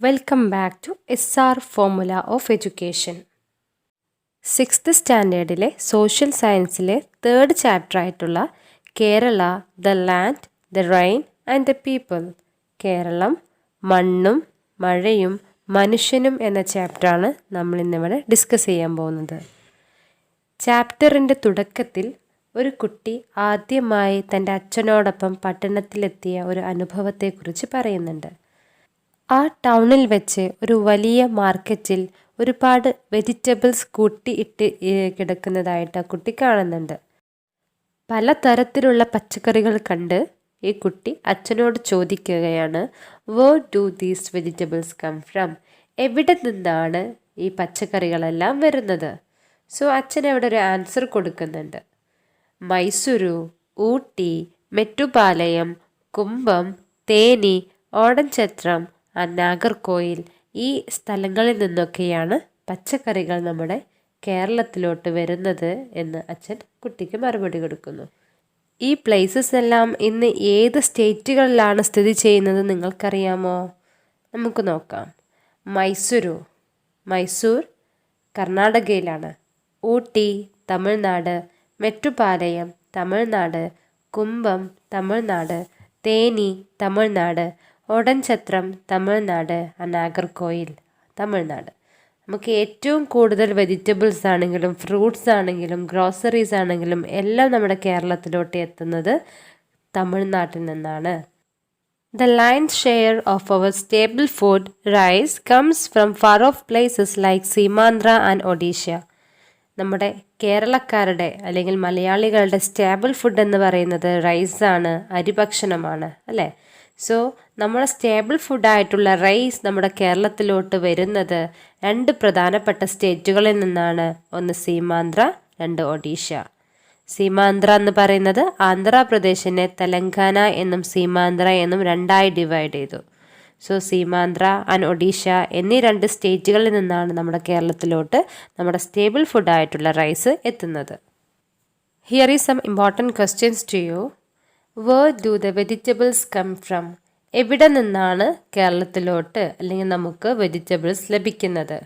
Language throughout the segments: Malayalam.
Welcome back to SR formula of education. 6th സ്റ്റാൻഡേർഡിലെ സോഷ്യൽ സയൻസിലെ 3rd ചാപ്റ്റർ ആയിട്ടുള്ള Kerala the land the rain and the people, Keralam മണ്ണും മഴയും മനുഷ്യനും എന്ന ചാപ്റ്ററാണ് നമ്മൾ ഇന്നിവിടെ ഡിസ്കസ് ചെയ്യാൻ പോകുന്നത്. ചാപ്റ്ററിൻ്റെ തുടക്കത്തിൽ ഒരു കുട്ടി ആദ്യമായി തൻ്റെ അച്ഛനോടൊപ്പം പട്ടണത്തിലെത്തിയ ഒരു അനുഭവത്തെക്കുറിച്ച് പറയുന്നുണ്ട്. ആ ടൗണിൽ വെച്ച് ഒരു വലിയ മാർക്കറ്റിൽ ഒരുപാട് വെജിറ്റബിൾസ് കൂട്ടിയിട്ട് കിടക്കുന്നതായിട്ട് ആ കുട്ടി കാണുന്നുണ്ട്. പലതരത്തിലുള്ള പച്ചക്കറികൾ കണ്ട് ഈ കുട്ടി അച്ഛനോട് ചോദിക്കുകയാണ്, where do these vegetables come from? എവിടെ നിന്നാണ് ഈ പച്ചക്കറികളെല്ലാം വരുന്നത്? സോ അച്ഛൻ അവിടെ ഒരു ആൻസർ കൊടുക്കുന്നുണ്ട്. മൈസൂരു, ഊട്ടി, മെറ്റുപാലയം, കുമ്പം, തേനി, ഓടൻചത്രം, നാഗർകോയിൽ, ഈ സ്ഥലങ്ങളിൽ നിന്നൊക്കെയാണ് പച്ചക്കറികൾ നമ്മുടെ കേരളത്തിലോട്ട് വരുന്നത് എന്ന് അച്ഛൻ കുട്ടിക്ക് മറുപടി കൊടുക്കുന്നു. ഈ പ്ലേസസ് എല്ലാം ഇന്ന് ഏത് സ്റ്റേറ്റുകളിലാണ് സ്ഥിതി ചെയ്യുന്നത് നിങ്ങൾക്കറിയാമോ? നമുക്ക് നോക്കാം. മൈസൂർ കർണാടകയിലാണ്. ഊട്ടി തമിഴ്നാട്, മെറ്റുപാലയം തമിഴ്നാട്, കുമ്പം തമിഴ്നാട്, തേനി തമിഴ്നാട്, ഓടൻചത്രം തമിഴ്നാട്, നാഗർകോയിൽ തമിഴ്നാട്. നമുക്ക് ഏറ്റവും കൂടുതൽ വെജിറ്റബിൾസ് ആണെങ്കിലും ഫ്രൂട്ട്സ് ആണെങ്കിലും ഗ്രോസറീസ് ആണെങ്കിലും എല്ലാം നമ്മുടെ കേരളത്തിലോട്ട് എത്തുന്നത് തമിഴ്നാട്ടിൽ നിന്നാണ്. The lion's share of our staple food, rice, comes from far off places like Simandra and Odisha. നമ്മുടെ കേരളക്കാരുടെ അല്ലെങ്കിൽ മലയാളികളുടെ സ്റ്റേബിൾ ഫുഡ് എന്ന് പറയുന്നത് റൈസാണ്, അരിഭക്ഷണമാണ് അല്ലേ? സോ നമ്മുടെ സ്റ്റേബിൾ ഫുഡായിട്ടുള്ള റൈസ് നമ്മുടെ കേരളത്തിലോട്ട് വരുന്നത് 2 പ്രധാനപ്പെട്ട സ്റ്റേറ്റുകളിൽ നിന്നാണ്. ഒന്ന് സീമാന്ധ്ര, 2 ഒഡീഷ. സീമാന്ധ്ര എന്ന് പറയുന്നത് ആന്ധ്രാപ്രദേശിനെ തെലങ്കാന എന്നും സീമാന്ധ്ര എന്നും 2ആയി ഡിവൈഡ് ചെയ്തു. സോ സീമാന്ധ്ര ആൻഡ് ഒഡീഷ എന്നീ 2 സ്റ്റേറ്റുകളിൽ നിന്നാണ് നമ്മുടെ കേരളത്തിലോട്ട് നമ്മുടെ സ്റ്റേബിൾ ഫുഡായിട്ടുള്ള റൈസ് എത്തുന്നത്. Here is some important questions to you. Where do the vegetables come from? എവിടെ നിന്നാണ് കേരളത്തിലോട്ട് അല്ലെങ്കിൽ നമുക്ക് വെജിറ്റബിൾസ് ലഭിക്കുന്നത്?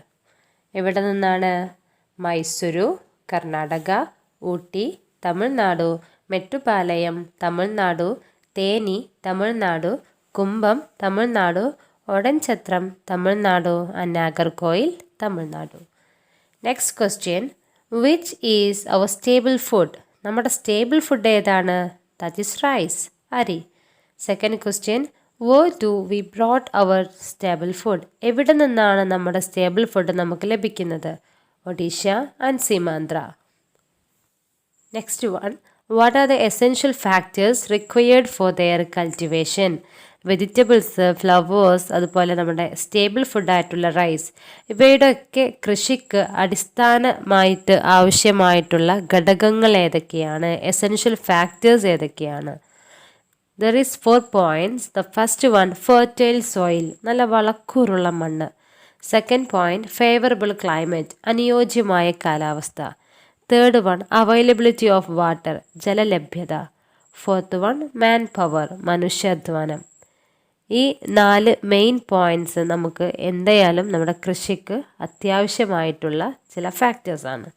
എവിടെ നിന്നാണ്? Mysuru Karnataka, Ooty Tamil Nadu, Mettupalayam Tamil Nadu, Theni Tamil Nadu, Cumbum Tamil Nadu, Oddanchatram Tamil Nadu, Nagercoil Tamil Nadu. Next question, which is our stable food? നമ്മുടെ സ്റ്റേബിൾ ഫുഡ് ഏതാണ്? ദാറ്റ് ഈസ് റൈസ്, അരി. Second question, where do we brought our stable food? എവിടെ നിന്നാണ് നമ്മുടെ സ്റ്റേബിൾ ഫുഡ് നമുക്ക് ലഭിക്കുന്നത്? Odisha and Seemandhra. Next one, what are the essential factors required for their cultivation? Vegetables, flowers, അതുപോലെ നമ്മുടെ സ്റ്റേബിൾ ഫുഡായിട്ടുള്ള റൈസ്, ഇവയുടെയൊക്കെ കൃഷിക്ക് അടിസ്ഥാനമായിട്ട് ആവശ്യമായിട്ടുള്ള ഘടകങ്ങൾ ഏതൊക്കെയാണ്? എസെൻഷ്യൽ ഫാക്ടേഴ്സ് ഏതൊക്കെയാണ്? There is 4 points. The first one, fertile soil, നല്ല വളക്കൂറുള്ള മണ്ണ്. സെക്കൻഡ് പോയിന്റ്, ഫേവറബിൾ ക്ലൈമറ്റ്, അനുയോജ്യമായ കാലാവസ്ഥ. Third one, availability of water, ജലലഭ്യത. ഫോർത്ത് വൺ, മാൻ പവർ, മനുഷ്യാധ്വാനം. ഈ 4 മെയിൻ പോയിൻറ്റ്സ് നമുക്ക് എന്തായാലും നമ്മുടെ കൃഷിക്ക് അത്യാവശ്യമായിട്ടുള്ള ചില ഫാക്ടേഴ്സാണ്.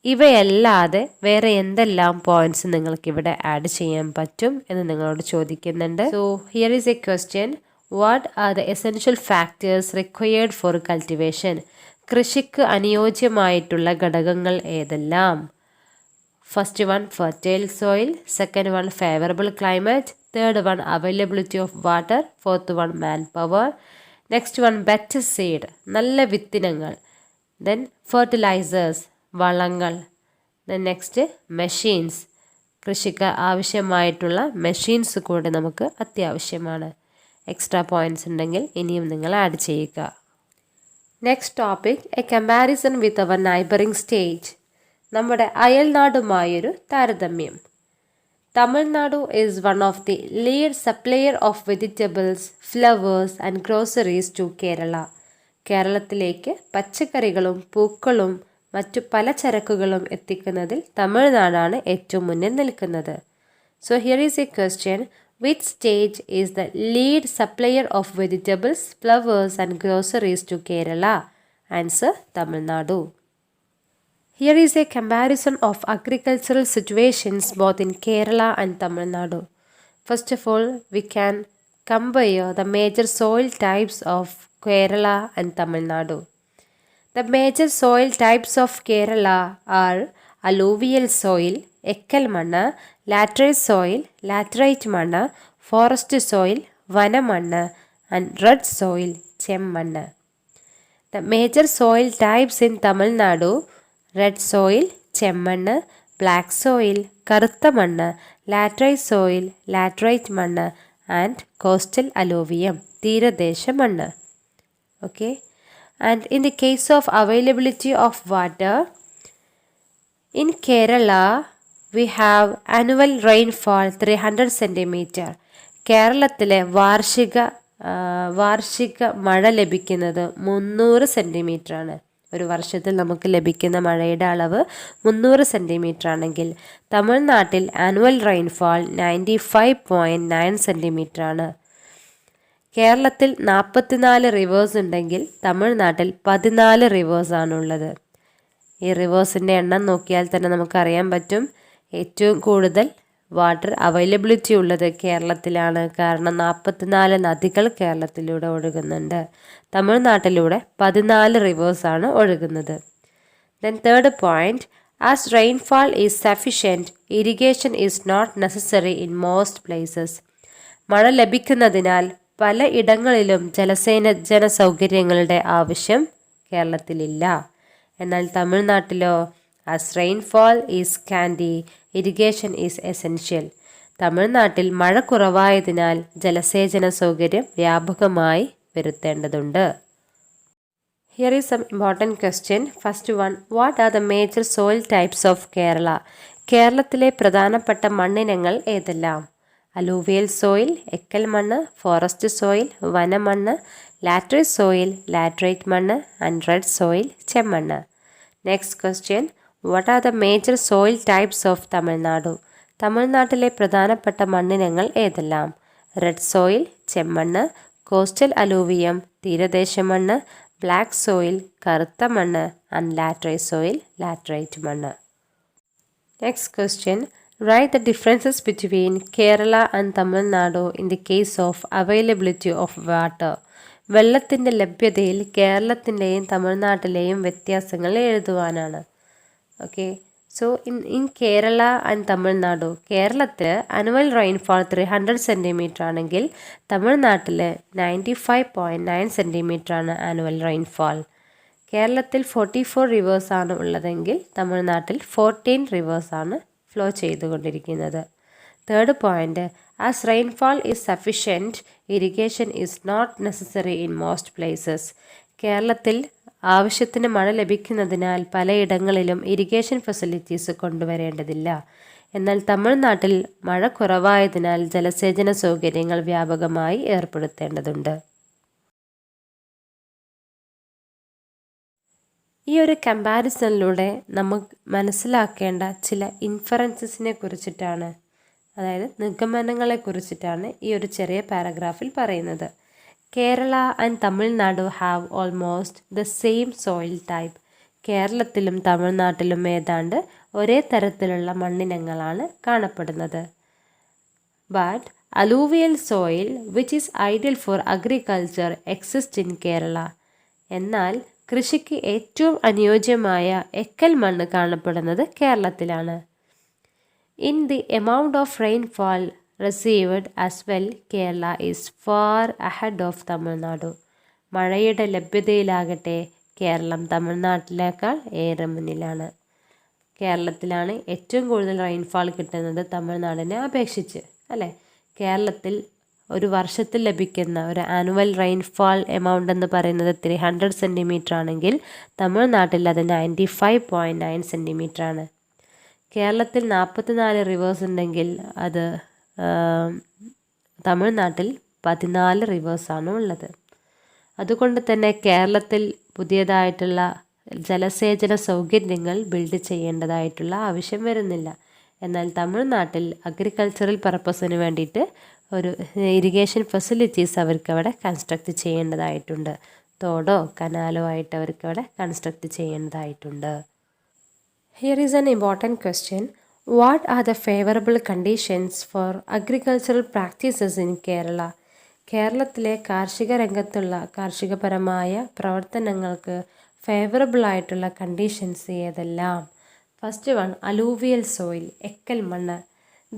ഇവയല്ലാതെ വേറെ എന്തെല്ലാം പോയിൻറ്റ്സ് നിങ്ങൾക്കിവിടെ ആഡ് ചെയ്യാൻ പറ്റും എന്ന് നിങ്ങളോട് ചോദിക്കുന്നുണ്ട്. So here is a question, what are the essential factors required four cultivation? കൃഷിക്ക് അനുയോജ്യമായിട്ടുള്ള ഘടകങ്ങൾ ഏതെല്ലാം? First one, fertile soil. Second one, favourable climate. Third one, availability of water. Fourth one, man power. Next one, better seed, നല്ല വിത്തിനങ്ങൾ. ദെൻ ഫെർട്ടിലൈസേഴ്സ്, വളങ്ങൾ. ദെൻ നെക്സ്റ്റ്, മെഷീൻസ്, കൃഷിക്ക് ആവശ്യമായിട്ടുള്ള മെഷീൻസ് കൂടെ നമുക്ക് അത്യാവശ്യമാണ്. എക്സ്ട്രാ പോയിൻറ്റ്സ് ഉണ്ടെങ്കിൽ ഇനിയും നിങ്ങൾ ആഡ് ചെയ്യുക. Next topic, a comparison with our neighbouring state, നമ്മുടെ അയൽനാടുമായൊരു താരതമ്യം. Tamil Nadu is one of the lead supplier of vegetables, flowers and groceries to Kerala. കേരളത്തിലേക്ക് പച്ചക്കറികളും പൂക്കളും മറ്റു പലചരക്കുകളും എത്തിക്കുന്നതിൽ തമിഴ്നാടാണ് ഏറ്റവും മുന്നിൽ നിൽക്കുന്നത്. So here is a question, Which state is the lead supplier of vegetables, flowers and groceries to Kerala? Answer, Tamil Nadu. Here is a comparison of agricultural situations both in Kerala and Tamil Nadu. First of all, we can compare the major soil types of Kerala and Tamil Nadu. The major soil types of Kerala are alluvial soil, ekkal manna, laterite soil, laterite manna, forest soil, vana manna, and red soil, chem manna. The major soil types in Tamil Nadu: red soil, ചെമ്മണ്ണ്, black soil, കറുത്ത മണ്ണ്, laterite soil, laterite മണ്ണ്, and coastal alluvium, തീരദേശ മണ്ണ്. Okay. And in the case of availability of water, in Kerala, we have annual rainfall 300 centimeter. കേരളത്തിലെ വാർഷിക മഴ ലഭിക്കുന്നത് 300 സെൻറ്റിമീറ്റർ ആണ്. ഒരു വർഷത്തിൽ നമുക്ക് ലഭിക്കുന്ന മഴയുടെ അളവ് 300 സെൻറ്റിമീറ്റർ ആണെങ്കിൽ തമിഴ്നാട്ടിൽ ആനുവൽ റെയിൻഫാൾ 95.9 സെൻറ്റിമീറ്റർ ആണ്. കേരളത്തിൽ 44 റിവേഴ്സ് ഉണ്ടെങ്കിൽ തമിഴ്നാട്ടിൽ 14 റിവേഴ്സ് ആണുള്ളത്. ഈ റിവേഴ്സിൻ്റെ എണ്ണം നോക്കിയാൽ തന്നെ നമുക്കറിയാൻ പറ്റും ഏറ്റവും കൂടുതൽ വാട്ടർ അവൈലബിലിറ്റി ഉള്ളത് കേരളത്തിലാണ്. കാരണം 44 നദികൾ കേരളത്തിലൂടെ ഒഴുകുന്നുണ്ട്. തമിഴ്നാട്ടിലൂടെ 14 റിവേഴ്സാണ് ഒഴുകുന്നത്. Then third point, as rainfall is sufficient, irrigation is not necessary in most places. മഴ ലഭിക്കുന്നതിനാൽ പല ഇടങ്ങളിലും ജലസേചന സൗകര്യങ്ങളുടെ ആവശ്യം കേരളത്തിലില്ല. എന്നാൽ തമിഴ്നാട്ടിലോ as rainfall is scanty, irrigation is essential. തമിഴ്നാട്ടിൽ മഴ കുറവായതിനാൽ ജലസേചന സൗകര്യം വ്യാപകമായി വരുത്തേണ്ടതുണ്ട്. Here is some important question. First one, what are the major soil types of Kerala? കേരളത്തിലെ പ്രധാനപ്പെട്ട മണ്ണിനങ്ങൾ ഏതെല്ലാം? അലൂവിയൽ സോയിൽ, എക്കൽ മണ്ണ്, ഫോറസ്റ്റ് സോയിൽ, വനമണ്ണ്, ലാറ്ററൈറ്റ് സോയിൽ, ലാറ്ററൈറ്റ് മണ്ണ്, ആൻഡ് റെഡ് സോയിൽ, ചെമ്മണ്ണ്. Next question, what are the major soil types of Tamil Nadu? തമിഴ്നാട്ടിലെ പ്രധാനപ്പെട്ട മണ്ണിനങ്ങൾ ഏതെല്ലാം? റെഡ് സോയിൽ, ചെമ്മണ്ണ്, കോസ്റ്റൽ അലൂവിയം, തീരദേശ മണ്ണ്, ബ്ലാക്ക് സോയിൽ, കറുത്ത മണ്ണ്, ആൻഡ് ലാറ്ററൈറ്റ് സോയിൽ, ലാറ്ററൈറ്റ് മണ്ണ്. Next question, write the differences between Kerala and Tamil Nadu in the case of availability of water. വെള്ളത്തിൻ്റെ ലഭ്യതയിൽ കേരളത്തിൻ്റെയും തമിഴ്നാട്ടിലെയും വ്യത്യാസങ്ങൾ എഴുതുവാനാണ്. Okay, so in Kerala and Tamil Nadu, കേരളത്തിൽ ആനുവൽ റെയിൻഫാൾ 300 സെൻറ്റിമീറ്റർ ആണെങ്കിൽ തമിഴ്നാട്ടിൽ 95.9 സെൻറ്റിമീറ്റർ ആണ് ആനുവൽ റെയിൻഫാൾ. കേരളത്തിൽ 44 റിവേഴ്സാണ് ഉള്ളതെങ്കിൽ തമിഴ്നാട്ടിൽ 14 റിവേഴ്സാണ് ഫ്ലോ ചെയ്തുകൊണ്ടിരിക്കുന്നത്. Third point, as rainfall is sufficient, irrigation is not necessary in most places. കേരളത്തിൽ ആവശ്യത്തിന് മഴ ലഭിക്കുന്നതിനാൽ പലയിടങ്ങളിലും ഇറിഗേഷൻ ഫെസിലിറ്റീസ് കൊണ്ടുവരേണ്ടതില്ല. എന്നാൽ തമിഴ്നാട്ടിൽ മഴ കുറവായതിനാൽ ജലസേചന സൗകര്യങ്ങൾ വ്യാപകമായി ഏർപ്പെടുത്തേണ്ടതുണ്ട്. ഈ ഒരു കമ്പാരിസണിലൂടെ നമുക്ക് മനസ്സിലാക്കേണ്ട ചില ഇൻഫറൻസസിനെ കുറിച്ചിട്ടാണ്, അതായത് നിഗമനങ്ങളെ കുറിച്ചിട്ടാണ് ഈ ഒരു ചെറിയ പാരഗ്രാഫിൽ പറയുന്നത്. Kerala and Tamil Nadu have almost the same soil type. കേരളത്തിലും തമിഴ്നാട്ടിലും ഏതാണ്ട് ഒരേ തരത്തിലുള്ള മണ്ണിനങ്ങളാണ് കാണപ്പെടുന്നത്. But alluvial soil which is ideal four agriculture exist in Kerala. എന്നാൽ കൃഷിക്ക് ഏറ്റവും അനുയോജ്യമായ എക്കൽ മണ്ണ് കാണപ്പെടുന്നത് കേരളത്തിലാണ്. In the amount of rainfall received as well, Kerala is far ahead of Tamil Nadu. മഴയുടെ ലഭ്യതയിലാകട്ടെ കേരളം തമിഴ്നാട്ടിലേക്കാൾ ഏറെ മുന്നിലാണ്. കേരളത്തിലാണ് ഏറ്റവും കൂടുതൽ റെയിൻഫാൾ കിട്ടുന്നത് തമിഴ്നാടിനെ അപേക്ഷിച്ച്, അല്ലേ? കേരളത്തിൽ ഒരു വർഷത്തിൽ ലഭിക്കുന്ന ഒരു ആനുവൽ റെയിൻഫാൾ എമൗണ്ട് എന്ന് പറയുന്നത് 300 സെൻറ്റിമീറ്റർ ആണെങ്കിൽ തമിഴ്നാട്ടിൽ അത് 95.9 സെൻറ്റിമീറ്റർ ആണ്. കേരളത്തിൽ 44 റിവേഴ്സ് ഉണ്ടെങ്കിൽ അത് തമിഴ്നാട്ടിൽ 14 റിവേഴ്സാണ് ഉള്ളത്. അതുകൊണ്ട് തന്നെ കേരളത്തിൽ പുതിയതായിട്ടുള്ള ജലസേചന സൗകര്യങ്ങൾ ബിൽഡ് ചെയ്യേണ്ടതായിട്ടുള്ള ആവശ്യം വരുന്നില്ല. എന്നാൽ തമിഴ്നാട്ടിൽ അഗ്രികൾച്ചറൽ പർപ്പസിന് വേണ്ടിയിട്ട് ഒരു ഇറിഗേഷൻ ഫെസിലിറ്റീസ് അവർക്കവിടെ കൺസ്ട്രക്റ്റ് ചെയ്യേണ്ടതായിട്ടുണ്ട്. തോടോ കനാലോ ആയിട്ട് അവർക്കവിടെ കൺസ്ട്രക്റ്റ് ചെയ്യേണ്ടതായിട്ടുണ്ട്. Here is an important question. What are the favorable conditions for agricultural practices in Kerala? കേരളത്തിലെ കാർഷിക രംഗത്തുള്ള കാർഷികപരമായ പ്രവർത്തനങ്ങൾക്ക് ഫേവറബിൾ ആയിട്ടുള്ള കണ്ടീഷൻസ് ഏതെല്ലാം? ഫസ്റ്റ് വൺ, അലൂവിയൽ സോയിൽ, എക്കൽ മണ്ണ്.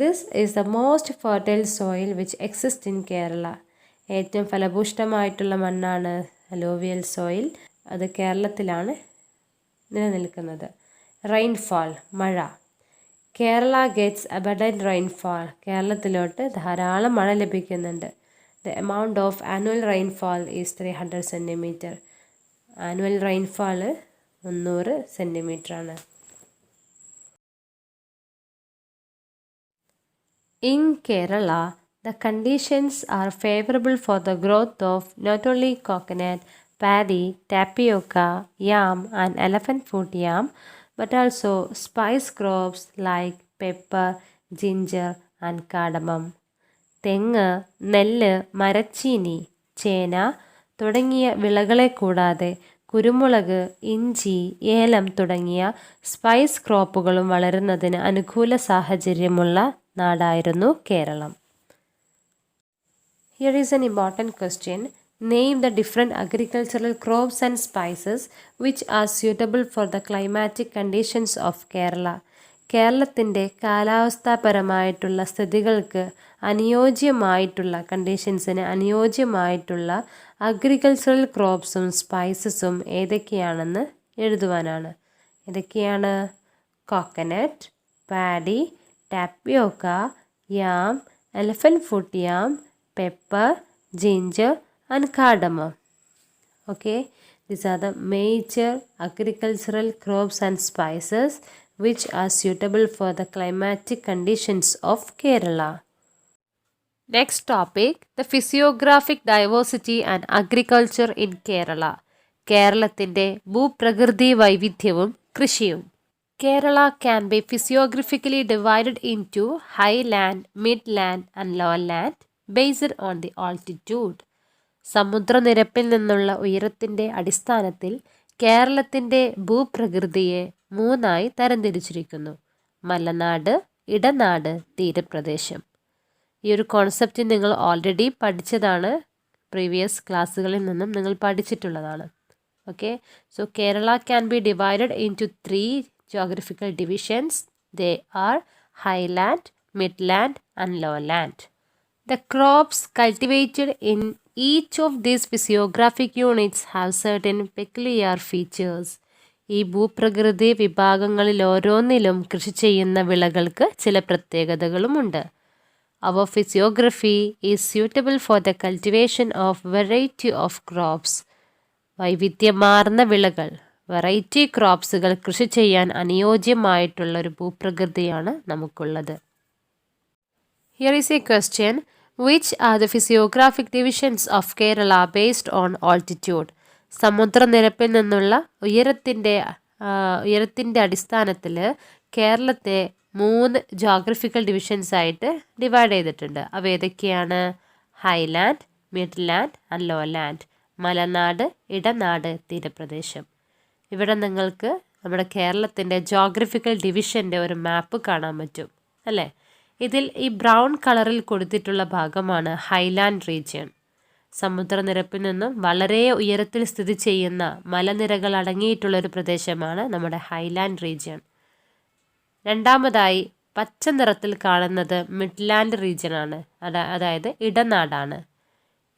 This is the most fertile soil which exist in Kerala. ഏറ്റവും ഫലഭൂഷ്ടമായിട്ടുള്ള മണ്ണാണ് അലൂവിയൽ സോയിൽ. അത് കേരളത്തിലാണ് നിലനിൽക്കുന്നത്. റെയിൻഫാൾ, മഴ. Kerala gets abundant rainfall. കേരളത്തിലോട്ട് ധാരാളം മഴ ലഭിക്കുന്നുണ്ട്. The amount of annual rainfall is 300 centimeter. Annual rainfall 300 centimeter ആണ്. In Kerala, the conditions are favorable for the growth of not only coconut, paddy, tapioca, yam and elephant foot yam, but also spice crops like pepper, ginger and cardamom. തെങ്ങ്, നെല്ല്, മരച്ചീനി, ചേന തുടങ്ങിയ വിളകളെ കൂടാതെ കുരുമുളക്, ഇഞ്ചി, ഏലം തുടങ്ങിയ സ്പൈസ് ക്രോപ്പുകളും വളരുന്നതിന് അനുകൂല സാഹചര്യമുള്ള നാടായിരുന്നു Keralam. Here is an important question. Name the different agricultural crops and spices which are suitable for the climatic conditions of Kerala. കേരളത്തിൻ്റെ കാലാവസ്ഥാപരമായിട്ടുള്ള സ്ഥിതികൾക്ക് അനുയോജ്യമായിട്ടുള്ള കണ്ടീഷൻസിന് അനുയോജ്യമായിട്ടുള്ള അഗ്രികൾച്ചറൽ ക്രോപ്സും സ്പൈസസും ഏതൊക്കെയാണെന്ന് എഴുതുവാനാണ്. ഏതൊക്കെയാണ്? Coconut, paddy, tapioca, yam, elephant foot yam, pepper, ginger and cardamom. Okay, these are the major agricultural crops and spices which are suitable for the climatic conditions of Kerala. Next topic, the physiographic diversity and agriculture in Kerala. കേരളത്തിൻ്റെ ഭൂപ്രകൃതി വൈവിധ്യവും കൃഷിയും. Kerala can be physiographically divided into highland, midland and lowland based on the altitude. സമുദ്രനിരപ്പിൽ നിന്നുള്ള ഉയരത്തിൻ്റെ അടിസ്ഥാനത്തിൽ കേരളത്തിൻ്റെ ഭൂപ്രകൃതിയെ 3ആയി തരംതിരിച്ചിരിക്കുന്നു. മലനാട്, ഇടനാട്, തീരപ്രദേശം. ഈ ഒരു കോൺസെപ്റ്റ് നിങ്ങൾ ഓൾറെഡി പഠിച്ചതാണ്. പ്രീവിയസ് ക്ലാസ്സുകളിൽ നിന്നും നിങ്ങൾ പഠിച്ചിട്ടുള്ളതാണ്. Okay, so Kerala can be divided into 3 geographical divisions. They are highland, midland and lowland. The crops cultivated in each of these physiographic units have certain peculiar features. ഈ ഭൂപ്രകൃതി വിഭാഗങ്ങളിൽ ഓരോന്നിലും കൃഷി ചെയ്യുന്ന വിളകൾക്ക് ചില പ്രത്യേകതകളുമുണ്ട്. Our physiography is suitable for the cultivation of variety of crops. വൈവിധ്യമാർന്ന വിളകൾ, വെറൈറ്റി ക്രോപ്സുകൾ കൃഷി ചെയ്യാൻ അനുയോജ്യമായിട്ടുള്ള ഒരു ഭൂപ്രകൃതിയാണ് നമുക്കുള്ളത്. Here is a question. Which are the physiographic divisions of Kerala based on altitude? സമുദ്രനിരപ്പിൽ നിന്നുള്ള ഉയരത്തിൻ്റെ അടിസ്ഥാനത്തിൽ കേരളത്തെ 3 ജോഗ്രഫിക്കൽ ഡിവിഷൻസ് ആയിട്ട് ഡിവൈഡ് ചെയ്തിട്ടുണ്ട്. അവ ഏതൊക്കെയാണ്? Highland, midland and lowland. മലനാട്, ഇടനാട്, തീരപ്രദേശം. ഇവിടെ നിങ്ങൾക്ക് നമ്മുടെ കേരളത്തിൻ്റെ ജോഗ്രഫിക്കൽ ഡിവിഷൻ്റെ ഒരു മാപ്പ് കാണാൻ പറ്റും അല്ലേ? ഇതിൽ ഈ ബ്രൗൺ കളറിൽ കൊടുത്തിട്ടുള്ള ഭാഗമാണ് ഹൈലാൻഡ് റീജിയൻ. സമുദ്രനിരപ്പിൽ നിന്നും വളരെ ഉയരത്തിൽ സ്ഥിതി ചെയ്യുന്ന മലനിരകൾ അടങ്ങിയിട്ടുള്ളൊരു പ്രദേശമാണ് നമ്മുടെ ഹൈലാൻഡ് റീജിയൻ. രണ്ടാമതായി പച്ച നിറത്തിൽ കാണുന്നത് മിഡ്ലാൻഡ് റീജിയനാണ്. അതായത് ഇടനാടാണ്.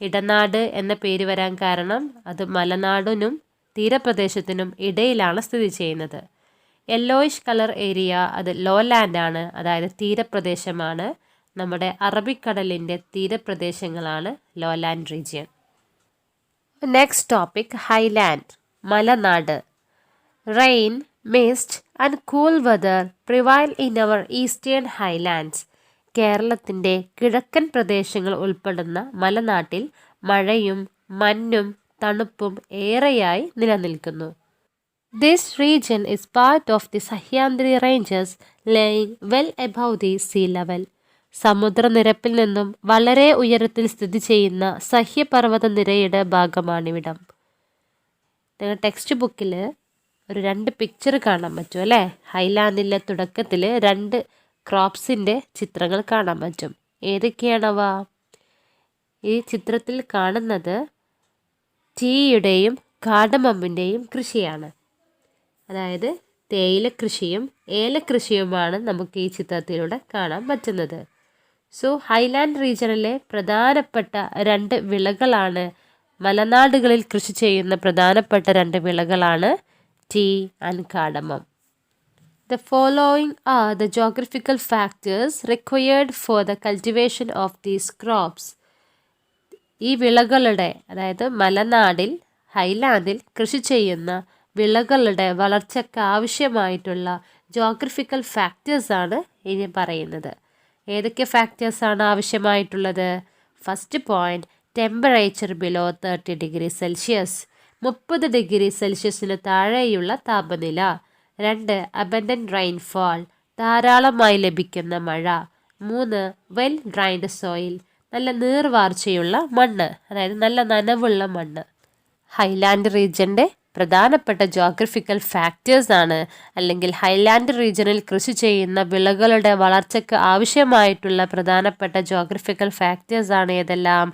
ഇടനാട് എന്ന പേര് വരാൻ കാരണം അത് മലനാടിനും തീരപ്രദേശത്തിനും ഇടയിലാണ് സ്ഥിതി ചെയ്യുന്നത്. യെല്ലോയിഷ് കളർ ഏരിയ അത് ലോലാൻഡ് ആണ്, അതായത് തീരപ്രദേശമാണ്. നമ്മുടെ അറബിക്കടലിൻ്റെ തീരപ്രദേശങ്ങളാണ് lowland region. Next topic, highland, മലനാട്. Rain, mist and cool weather prevail in our eastern highlands. കേരളത്തിൻ്റെ കിഴക്കൻ പ്രദേശങ്ങൾ ഉൾപ്പെടുന്ന മലനാട്ടിൽ മഴയും മഞ്ഞും തണുപ്പും ഏറെയായി നിലനിൽക്കുന്നു. This region is part of the Sahyadri ranges laying well above the sea level. സമുദ്രനിരപ്പിൽ നിന്നും വളരെ ഉയരത്തിൽ സ്ഥിതി ചെയ്യുന്ന സഹ്യപർവ്വത നിരയുടെ ഭാഗമാണിവിടം. നിങ്ങൾ ടെക്സ്റ്റ് ബുക്കിൽ ഒരു 2 പിക്ചർ കാണാൻ പറ്റും അല്ലേ? ഹൈലാൻഡിലെ തുടക്കത്തിൽ 2 ക്രോപ്സിൻ്റെ ചിത്രങ്ങൾ കാണാൻ പറ്റും. ഏതൊക്കെയാണവ? ഈ ചിത്രത്തിൽ കാണുന്നത് ടീയുടെയും കാർഡമമ്മിൻ്റെയും കൃഷിയാണ്. അതായത് തേയില കൃഷിയും ഏലകൃഷിയുമാണ് നമുക്ക് ഈ ചിത്രത്തിലൂടെ കാണാൻ പറ്റുന്നത്. സോ ഹൈലാൻഡ് റീജിയനിലെ പ്രധാനപ്പെട്ട 2 വിളകളാണ്, മലനാടുകളിൽ കൃഷി ചെയ്യുന്ന പ്രധാനപ്പെട്ട 2 വിളകളാണ് tea and cardamom. The following are the geographical factors required for the cultivation of these crops. ഈ വിളകളുടെ, അതായത് മലനാടിൽ ഹൈലാൻഡിൽ കൃഷി ചെയ്യുന്ന വിളകളുടെ വളർച്ചയ്ക്ക് ആവശ്യമായിട്ടുള്ള ജോഗ്രഫിക്കൽ ഫാക്ടേഴ്സാണ് ഇനി പറയുന്നത്. ഏതൊക്കെ ഫാക്ടേഴ്സാണ് ആവശ്യമായിട്ടുള്ളത്? First point, temperature below 30 degree Celsius, 30 degree സെൽഷ്യസിന് താഴെയുള്ള താപനില. 2, അബൻഡൻറ്റ് റെയിൻഫാൾ, ധാരാളമായി ലഭിക്കുന്ന മഴ. 3, വെൽ ഡ്രൈൻഡ് സോയിൽ, നല്ല നീർവാർച്ചയുള്ള മണ്ണ്, അതായത് നല്ല നനവുള്ള മണ്ണ്. ഹൈലാൻഡ് റീജിയൻ്റെ പ്രധാനപ്പെട്ട ജോഗ്രഫിക്കൽ ഫാക്ടേഴ്സാണ്, അല്ലെങ്കിൽ ഹൈലാൻഡ് റീജിയനിൽ കൃഷി ചെയ്യുന്ന വിളകളുടെ വളർച്ചയ്ക്ക് ആവശ്യമായിട്ടുള്ള പ്രധാനപ്പെട്ട ജോഗ്രഫിക്കൽ ഫാക്ടേഴ്സാണ് ഏതെല്ലാം?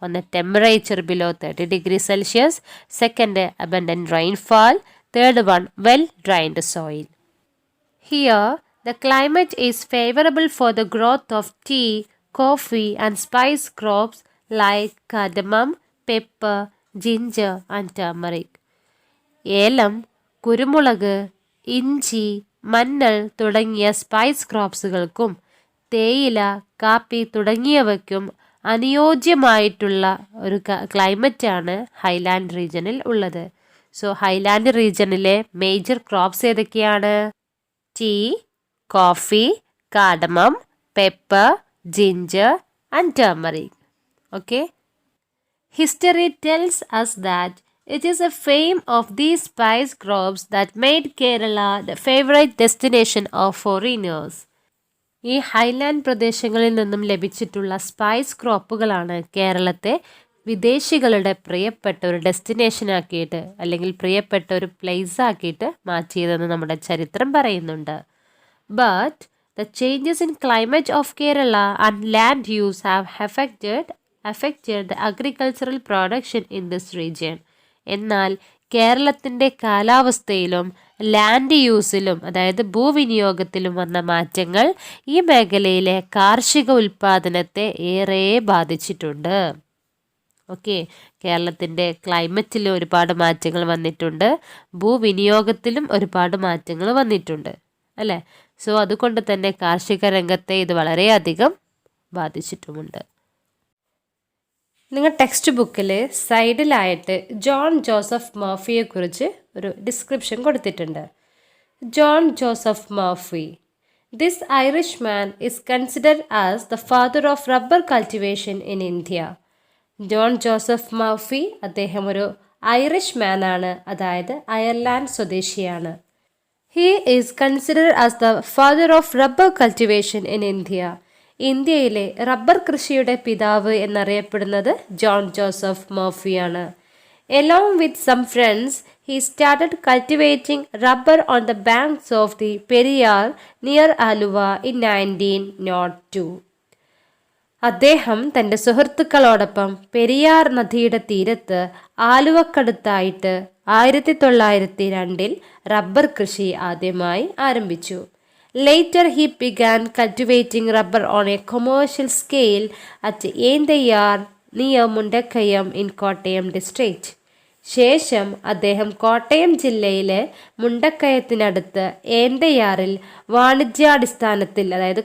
1, temperature below 30 degree Celsius. 2, abundant rainfall. 3rd, well drained soil. Here, the climate is favorable for the growth of tea, coffee and spice crops like cardamom, pepper, ginger and turmeric. ഏലം, കുരുമുളക്, ഇഞ്ചി, മഞ്ഞൾ തുടങ്ങിയ സ്പൈസ് ക്രോപ്സുകൾക്കും തേയില, കാപ്പി തുടങ്ങിയവയ്ക്കും അനുയോജ്യമായിട്ടുള്ള ഒരു ക്ലൈമറ്റാണ് ഹൈലാൻഡ് റീജിയനിൽ ഉള്ളത്. സോ ഹൈലാൻഡ് റീജിയനിലെ മേജർ ക്രോപ്സ് ഏതൊക്കെയാണ്? Tea, coffee, cardamom, pepper, ginger and turmeric. Okay. History tells us that it is a fame of these spice crops that made Kerala the favorite destination of foreigners. ഈ ഹൈലാൻഡ് പ്രദേശങ്ങളിൽ നിന്നും ലഭിച്ചിട്ടുള്ള സ്പൈസ് ക്രോപ്പുകളാണ് കേരളത്തെ വിദേശികളുടെ പ്രിയപ്പെട്ട ഒരു ഡെസ്റ്റിനേഷനാക്കിയിട്ട്, അല്ലെങ്കിൽ പ്രിയപ്പെട്ട ഒരു പ്ലേസ് ആക്കിയിട്ട് മാറ്റിയതെന്ന് നമ്മുടെ ചരിത്രം പറയുന്നുണ്ട്. But the changes in climate of Kerala and land use have affected the agricultural production in this region. എന്നാൽ കേരളത്തിൻ്റെ കാലാവസ്ഥയിലും ലാൻഡ് യൂസിലും, അതായത് ഭൂവിനിയോഗത്തിലും വന്ന മാറ്റങ്ങൾ ഈ മേഖലയിലെ കാർഷിക ഉൽപ്പാദനത്തെ ഏറെ ബാധിച്ചിട്ടുണ്ട്. ഓക്കെ, കേരളത്തിൻ്റെ ക്ലൈമറ്റിൽ ഒരുപാട് മാറ്റങ്ങൾ വന്നിട്ടുണ്ട്, ഭൂവിനിയോഗത്തിലും ഒരുപാട് മാറ്റങ്ങൾ വന്നിട്ടുണ്ട് അല്ലേ? സോ അതുകൊണ്ട് തന്നെ കാർഷിക രംഗത്തെ ഇത് വളരെയധികം ബാധിച്ചിട്ടുമുണ്ട്. നിങ്ങൾ ടെക്സ്റ്റ് ബുക്കിൽ സൈഡിലായിട്ട് ജോൺ ജോസഫ് മർഫിയെക്കുറിച്ച് ഒരു ഡിസ്ക്രിപ്ഷൻ കൊടുത്തിട്ടുണ്ട്. John Joseph Murphy, this Irish man is considered as the father of rubber cultivation in India. John Joseph Murphy, അദ്ദേഹം ഒരു ഐറിഷ് മാനാണ്, അതായത് അയർലാൻഡ് സ്വദേശിയാണ്. He is considered as the father of rubber cultivation in India. ഇന്ത്യയിലെ റബ്ബർ കൃഷിയുടെ പിതാവ് എന്നറിയപ്പെടുന്നത് ജോൺ ജോസഫ് മർഫിയാണ്. Along with some friends, he started cultivating rubber on the banks of the Periyar near Aluva in 1902. അദ്ദേഹം തൻ്റെ സുഹൃത്തുക്കളോടൊപ്പം പെരിയാർ നദിയുടെ തീരത്ത് ആലുവക്കടുത്തായിട്ട് 1902 റബ്ബർ കൃഷി ആദ്യമായി ആരംഭിച്ചു. Later he began cultivating rubber on a commercial scale at Enthayar near Mundakayam in Kottayam district. ശേഷം അദ്ദേഹം കോട്ടയം ജില്ലയിലെ മുണ്ടക്കയത്തിനടുത്ത് ഏന്തയാറിൽ വാണിജ്യാടിസ്ഥാനത്തിൽ, അതായത്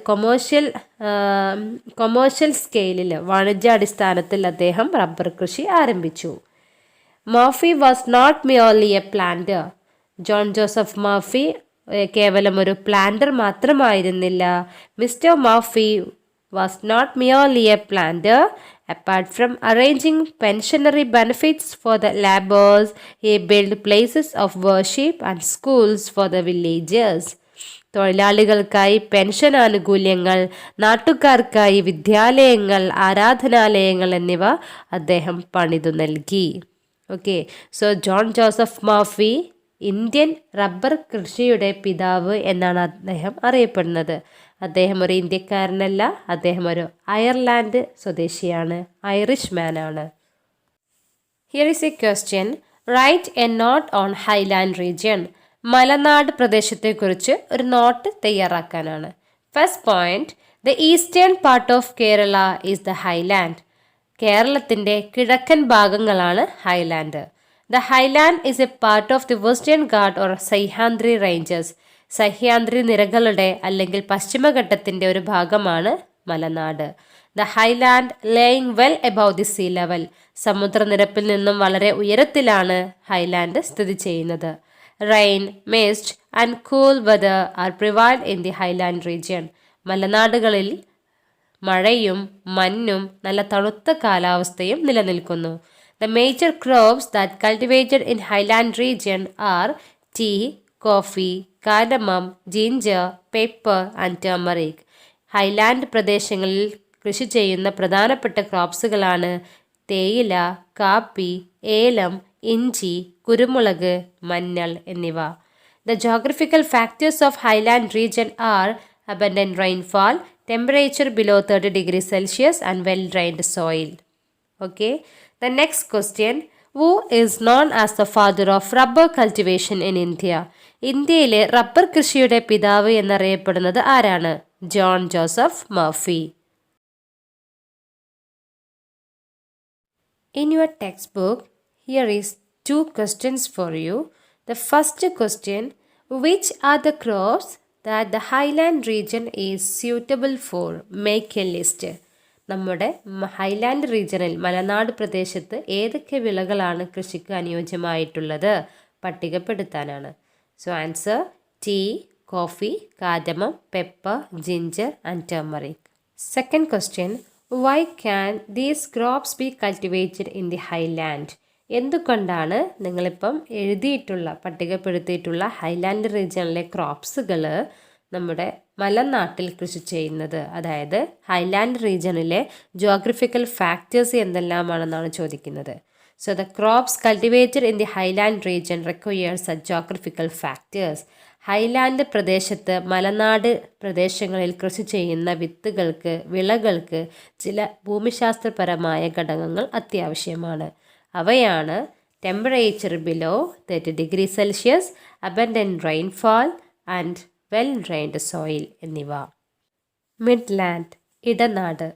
കൊമേഴ്ഷ്യൽ സ്കെയിലിൽ വാണിജ്യാടിസ്ഥാനത്തിൽ അദ്ദേഹം റബ്ബർ കൃഷി ആരംഭിച്ചു. Murphy was not merely a planter. John Joseph Murphy കേവലം ഒരു പ്ലാന്റർ മാത്രമായിരുന്നില്ല. Mister Murphy was not merely a planter. Apart from arranging pensionary benefits for the laborers, he built places of worship and schools for the villagers. തൊഴിലാളികൾക്കായി പെൻഷൻ ആനുകൂല്യങ്ങൾ, നാട്ടുകാർക്കായി വിദ്യാലയങ്ങൾ, ആരാധനാലയങ്ങൾ എന്നിവ അദ്ദേഹം പണിതു നൽകി. Okay, so John Joseph Murphy Indian rubber കൃഷിയുടെ പിതാവ് എന്നാണ് അദ്ദേഹം അറിയപ്പെടുന്നത്. അദ്ദേഹം ഒരു ഇന്ത്യക്കാരനല്ല, അദ്ദേഹം ഒരു അയർലാൻഡ് സ്വദേശിയാണ്, ഐറിഷ് മാൻ ആണ്. Here is a question. Write a note on highland region. മലനാട് പ്രദേശത്തെക്കുറിച്ച് ഒരു നോട്ട് തയ്യാറാക്കാനാണ്. First point, the eastern part of Kerala is the highland. കേരളത്തിൻ്റെ കിഴക്കൻ ഭാഗങ്ങളാണ് highland. The highland is a part of the western ഗാർഡ് ഓർ സഹ്യാദ്രി റേഞ്ചസ്. സഹ്യാദ്രി നിരകളുടെ അല്ലെങ്കിൽ പശ്ചിമഘട്ടത്തിൻ്റെ ഒരു ഭാഗമാണ് മലനാട്. The highland laying well above the sea level. സമുദ്രനിരപ്പിൽ നിന്നും വളരെ ഉയരത്തിലാണ് ഹൈലാൻഡ് സ്ഥിതി ചെയ്യുന്നത്. Rain, mist and cool weather are prevailed in the highland region. മലനാടുകളിൽ മഴയും മഞ്ഞും നല്ല തണുത്ത കാലാവസ്ഥയും നിലനിൽക്കുന്നു. The major crops that cultivated in highland region are tea, coffee, cardamom, ginger, pepper and turmeric. Highland പ്രദേശങ്ങളിൽ കൃഷി ചെയ്യുന്ന പ്രധാനപ്പെട്ട ക്രോപ്സുകളാണ് തേയില, കാപ്പി, ഏലം, ഇഞ്ചി, കുരുമുളക്, മഞ്ഞൾ എന്നിവ. The geographical factors of highland region are abundant rainfall, temperature below 30 degrees Celsius and well-drained soil. Okay, the next question. Who is known as the father of rubber cultivation in India? ഇന്ത്യയിലെ റബ്ബർ കൃഷിയുടെ പിതാവ് എന്നറിയപ്പെടുന്നത് ആരാണ്? John Joseph Murphy. In your textbook, here is 2 questions for you. The first question, which are the crops that the highland region is suitable for? Make a list. നമ്മുടെ ഹൈലാൻഡ് റീജിയനിൽ മലനാട് പ്രദേശത്ത് ഏതൊക്കെ വിളകളാണ് കൃഷിക്ക് അനുയോജ്യമായിട്ടുള്ളത് പട്ടികപ്പെടുത്താനാണ്. So answer tea, coffee, cardamom, pepper, ginger and turmeric. Second question, why can these crops be cultivated in the highland? എന്തുകൊണ്ടാണ് നിങ്ങളിപ്പം പട്ടികപ്പെടുത്തിയിട്ടുള്ള ഹൈലാൻഡ് റീജിയനിലെ ക്രോപ്സുകൾ നമ്മുടെ മലനാട്ടിൽ കൃഷി ചെയ്യുന്നത്? അതായത് ഹൈലാൻഡ് റീജിയനിലെ ജോഗ്രഫിക്കൽ ഫാക്ടേഴ്സ് എന്തെല്ലാമാണെന്നാണ് ചോദിക്കുന്നത്. So the crops cultivated in the highland region requires A geographical factors. Highland പ്രദേശത്ത് മലനാട് പ്രദേശങ്ങളിൽ കൃഷി ചെയ്യുന്ന വിളകൾക്ക് ചില ഭൂമിശാസ്ത്രപരമായ ഘടകങ്ങൾ അത്യാവശ്യമാണ്. അവയാണ് temperature below 30 degree Celsius, abundant rainfall and well drained soil എന്നിവ. മിഡ്ലാൻഡ്, ഇടനാട്.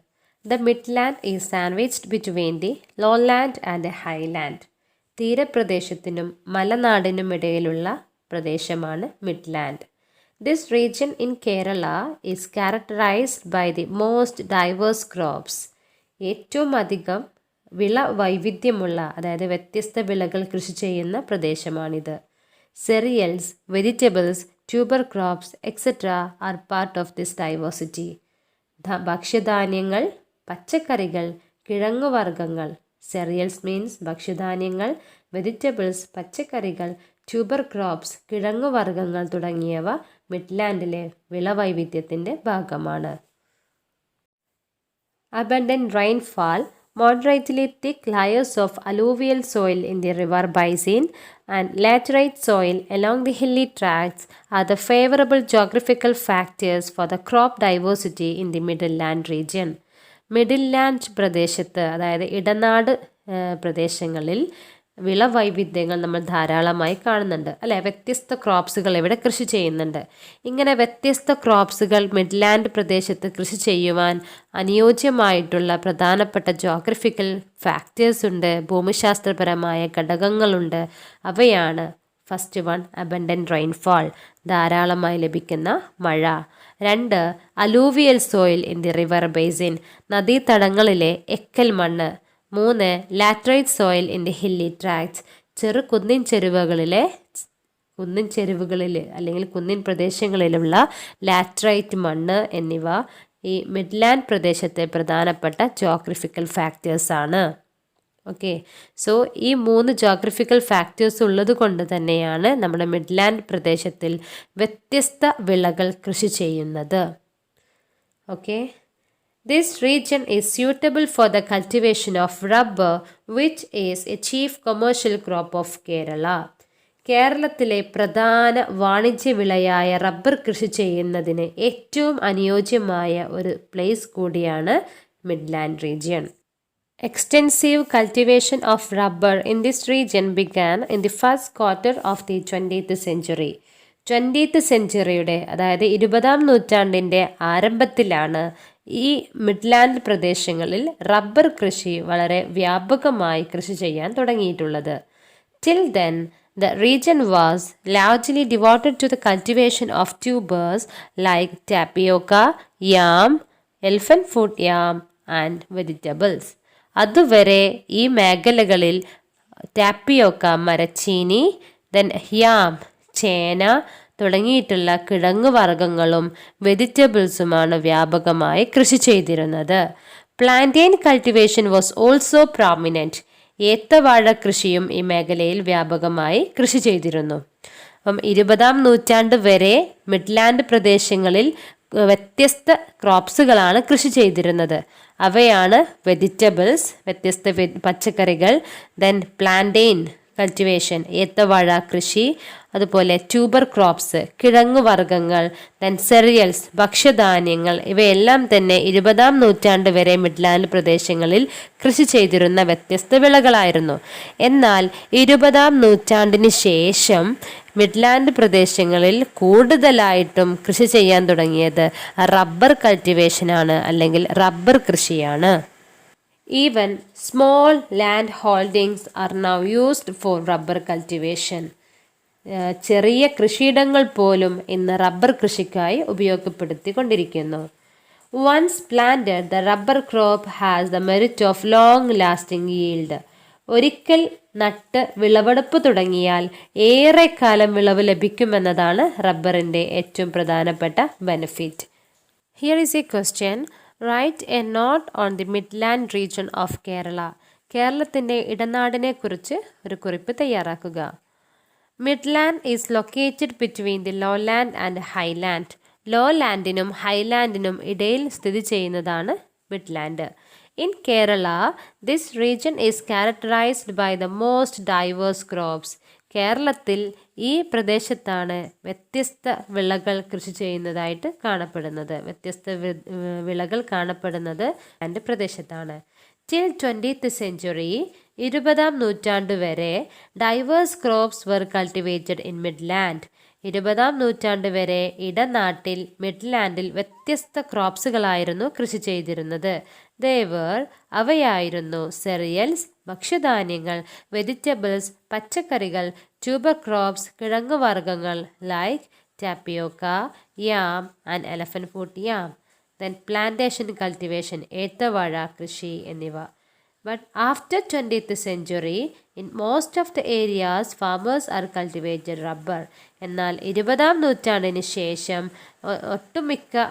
The midland is sandwiched between the lowland and highland. തീരപ്രദേശത്തിനും മലനാടിനും ഇടയിലുള്ള പ്രദേശമാണ് midland. This region in Kerala is characterised by the most diverse crops. ഏറ്റവും അധികം വിള വൈവിധ്യമുള്ള, അതായത് വ്യത്യസ്ത വിളകൾ കൃഷി ചെയ്യുന്ന പ്രദേശമാണിത്. Cereals, vegetables, tuber crops etcetera are part of this diversity. ഭക്ഷ്യധാന്യങ്ങൾ, പച്ചക്കറികൾ, കിഴങ്ങുവർഗ്ഗങ്ങൾ. സെറിയൽസ് മീൻസ് ഭക്ഷ്യധാന്യങ്ങൾ, വെജിറ്റബിൾസ് പച്ചക്കറികൾ, ട്യൂബർ ക്രോപ്സ് കിഴങ്ങുവർഗ്ഗങ്ങൾ തുടങ്ങിയവ മിഡ്ലാൻഡിലെ വിളവൈവിധ്യത്തിൻ്റെ ഭാഗമാണ്. Abundant rainfall, moderately thick layers of alluvial soil in the river basin and laterite soil along the hilly tracts are the favorable geographical factors for the crop diversity in the Midland region. മിഡിൽലാൻഡ് പ്രദേശത്ത്, അതായത് ഇടനാട് പ്രദേശങ്ങളിൽ വിളവൈവിധ്യങ്ങൾ നമ്മൾ ധാരാളമായി കാണുന്നുണ്ട് അല്ലേ? വ്യത്യസ്ത ക്രോപ്സുകൾ ഇവിടെ കൃഷി ചെയ്യുന്നുണ്ട്. ഇങ്ങനെ വ്യത്യസ്ത ക്രോപ്സുകൾ മിഡ്ലാൻഡ് പ്രദേശത്ത് കൃഷി ചെയ്യുവാൻ അനുയോജ്യമായിട്ടുള്ള പ്രധാനപ്പെട്ട ജോഗ്രഫിക്കൽ ഫാക്ടേഴ്സ് ഉണ്ട്, ഭൂമിശാസ്ത്രപരമായ ഘടകങ്ങളുണ്ട്. അവയാണ് ഫസ്റ്റ് വൺ അബൻഡന്റ് റെയിൻഫാൾ, ധാരാളമായി ലഭിക്കുന്ന മഴ. 2 alluvial soil in the river basin, നദീതടങ്ങളിലെ എക്കൽ മണ്ണ്. 3 laterite soil in the hilly tracts, കുന്നിൻ ചെരുവുകളിൽ അല്ലെങ്കിൽ കുന്നിൻ പ്രദേശങ്ങളിലുള്ള ലാറ്ററൈറ്റ് മണ്ണ് എന്നിവ ഈ മിഡ്ലാൻഡ് പ്രദേശത്തെ പ്രധാനപ്പെട്ട ജോഗ്രഫിക്കൽ ഫാക്ടേഴ്സാണ്. ഓക്കെ, സോ ഈ 3 ജോഗ്രഫിക്കൽ ഫാക്ടേഴ്സ് ഉള്ളത് കൊണ്ട് തന്നെയാണ് നമ്മുടെ മിഡ്ലാൻഡ് പ്രദേശത്തിൽ വ്യത്യസ്ത വിളകൾ കൃഷി ചെയ്യുന്നത്. Okay, this region is suitable for the cultivation of rubber, which is a chief commercial crop of Kerala. കേരളത്തിലെ പ്രധാന വാണിജ്യ വിളയായ റബ്ബർ കൃഷി ചെയ്യുന്നതിന് ഏറ്റവും അനുയോജ്യമായ ഒരു പ്ലേസ് കൂടിയാണ് Midland region. Extensive cultivation of rubber in this region began in the first quarter of the 20th century. 20th സെഞ്ചുറിയുടെ അതായത് 20-ാം നൂറ്റാണ്ടിൻ്റെ ആരംഭത്തിലാണ് ഈ മിഡ്ലാൻഡ് പ്രദേശങ്ങളിൽ റബ്ബർ കൃഷി വളരെ വ്യാപകമായി കൃഷി ചെയ്യാൻ തുടങ്ങിയിട്ടുള്ളത്. Till then, the region was largely devoted to the cultivation of tubers like tapioca, yam, elephant foot yam and vegetables. അതുവരെ ഈ മേഖലകളിൽ ടാപ്പിയോക്ക മരച്ചീനി, ദെൻ യാം ചേന തുടങ്ങിയിട്ടുള്ള കിഴങ്ങുവർഗ്ഗങ്ങളും വെജിറ്റബിൾസുമാണ് വ്യാപകമായി കൃഷി ചെയ്തിരുന്നത്. Plantain cultivation was also prominent. ഏത്തവാഴ കൃഷിയും ഈ മേഖലയിൽ വ്യാപകമായി കൃഷി ചെയ്തിരുന്നു. അപ്പം 20-ാം നൂറ്റാണ്ട് വരെ മിഡ്ലാൻഡ് പ്രദേശങ്ങളിൽ വ്യത്യസ്ത ക്രോപ്സുകളാണ് കൃഷി ചെയ്തിരുന്നത്. അവയാണ് വെജിറ്റബിൾസ്, വ്യത്യസ്ത പച്ചക്കറികൾ, ദെൻ പ്ലാന്റെയിൻ കൾട്ടിവേഷൻ ഏത്തവാഴ കൃഷി, അതുപോലെ ട്യൂബർ ക്രോപ്സ് കിഴങ്ങുവർഗ്ഗങ്ങൾ, ദെൻ സെറിയൽസ് ഭക്ഷ്യധാന്യങ്ങൾ, ഇവയെല്ലാം തന്നെ 20-ാം നൂറ്റാണ്ട് വരെ മിഡ്ലാൻഡ് പ്രദേശങ്ങളിൽ കൃഷി ചെയ്തിരുന്ന വ്യത്യസ്ത വിളകളായിരുന്നു. എന്നാൽ 20-ാം നൂറ്റാണ്ടിന് ശേഷം മിഡ്ലാൻഡ് പ്രദേശങ്ങളിൽ കൂടുതലായിട്ടും കൃഷി ചെയ്യാൻ തുടങ്ങിയത് റബ്ബർ കൾട്ടിവേഷനാണ്, അല്ലെങ്കിൽ റബ്ബർ കൃഷിയാണ്. Even small land holdings are now used for rubber cultivation. ചെറിയ കൃഷിയിടങ്ങൾ പോലും ഇന്ന് റബ്ബർ കൃഷിക്കായി ഉപയോഗപ്പെടുത്തിക്കൊണ്ടിരിക്കുന്നു. Once planted, the rubber crop has the merit of long lasting yield. ഒരിക്കൽ നട്ട് വിളവെടുപ്പ് തുടങ്ങിയാൽ ഏറെക്കാലം വിളവ് ലഭിക്കുമെന്നതാണ് റബ്ബറിൻ്റെ ഏറ്റവും പ്രധാനപ്പെട്ട benefit. Here is a question. Write a note on the Midland region of Kerala. കേരളത്തിൻ്റെ ഇടനാടിനെ കുറിച്ച് ഒരു കുറിപ്പ് തയ്യാറാക്കുക. Midland is located between the lowland and highland. ലോലാൻഡിനും ഹൈലാൻഡിനും ഇടയിൽ സ്ഥിതി ചെയ്യുന്നതാണ് Midland. In Kerala, this region is characterized by the most diverse crops. കേരളത്തിൽ ഈ പ്രദേശത്താണ് വ്യത്യസ്ത വിളകൾ കൃഷി ചെയ്യുന്നതായിട്ട് കാണപ്പെടുന്നത്. വ്യത്യസ്ത വിളകൾ കാണപ്പെടുന്നത് എൻ്റെ പ്രദേശത്താണ്. Till 20th century, 20-ാം നൂറ്റാണ്ട് വരെ diverse crops were cultivated in midland. 20-ാം നൂറ്റാണ്ട് വരെ ഇടനാട്ടിൽ മിഡ്ലാൻഡിൽ വ്യത്യസ്ത ക്രോപ്സുകളായിരുന്നു കൃഷി ചെയ്തിരുന്നത്. ദേവർ അവയായിരുന്നു സെറിയൽസ് ഭക്ഷ്യധാന്യങ്ങൾ, വെജിറ്റബിൾസ് പച്ചക്കറികൾ, ട്യൂബർ ക്രോപ്സ് കിഴങ്ങുവർഗ്ഗങ്ങൾ like tapioca, yam and elephant foot yam, then plantation cultivation ഏത്തവാഴ കൃഷി എന്നിവ. But after 20th century, in most of the areas, farmers are cultivated rubber. എന്നാൽ 20-ാം നൂറ്റാണ്ടിന് ശേഷം ഒട്ടുമിക്ക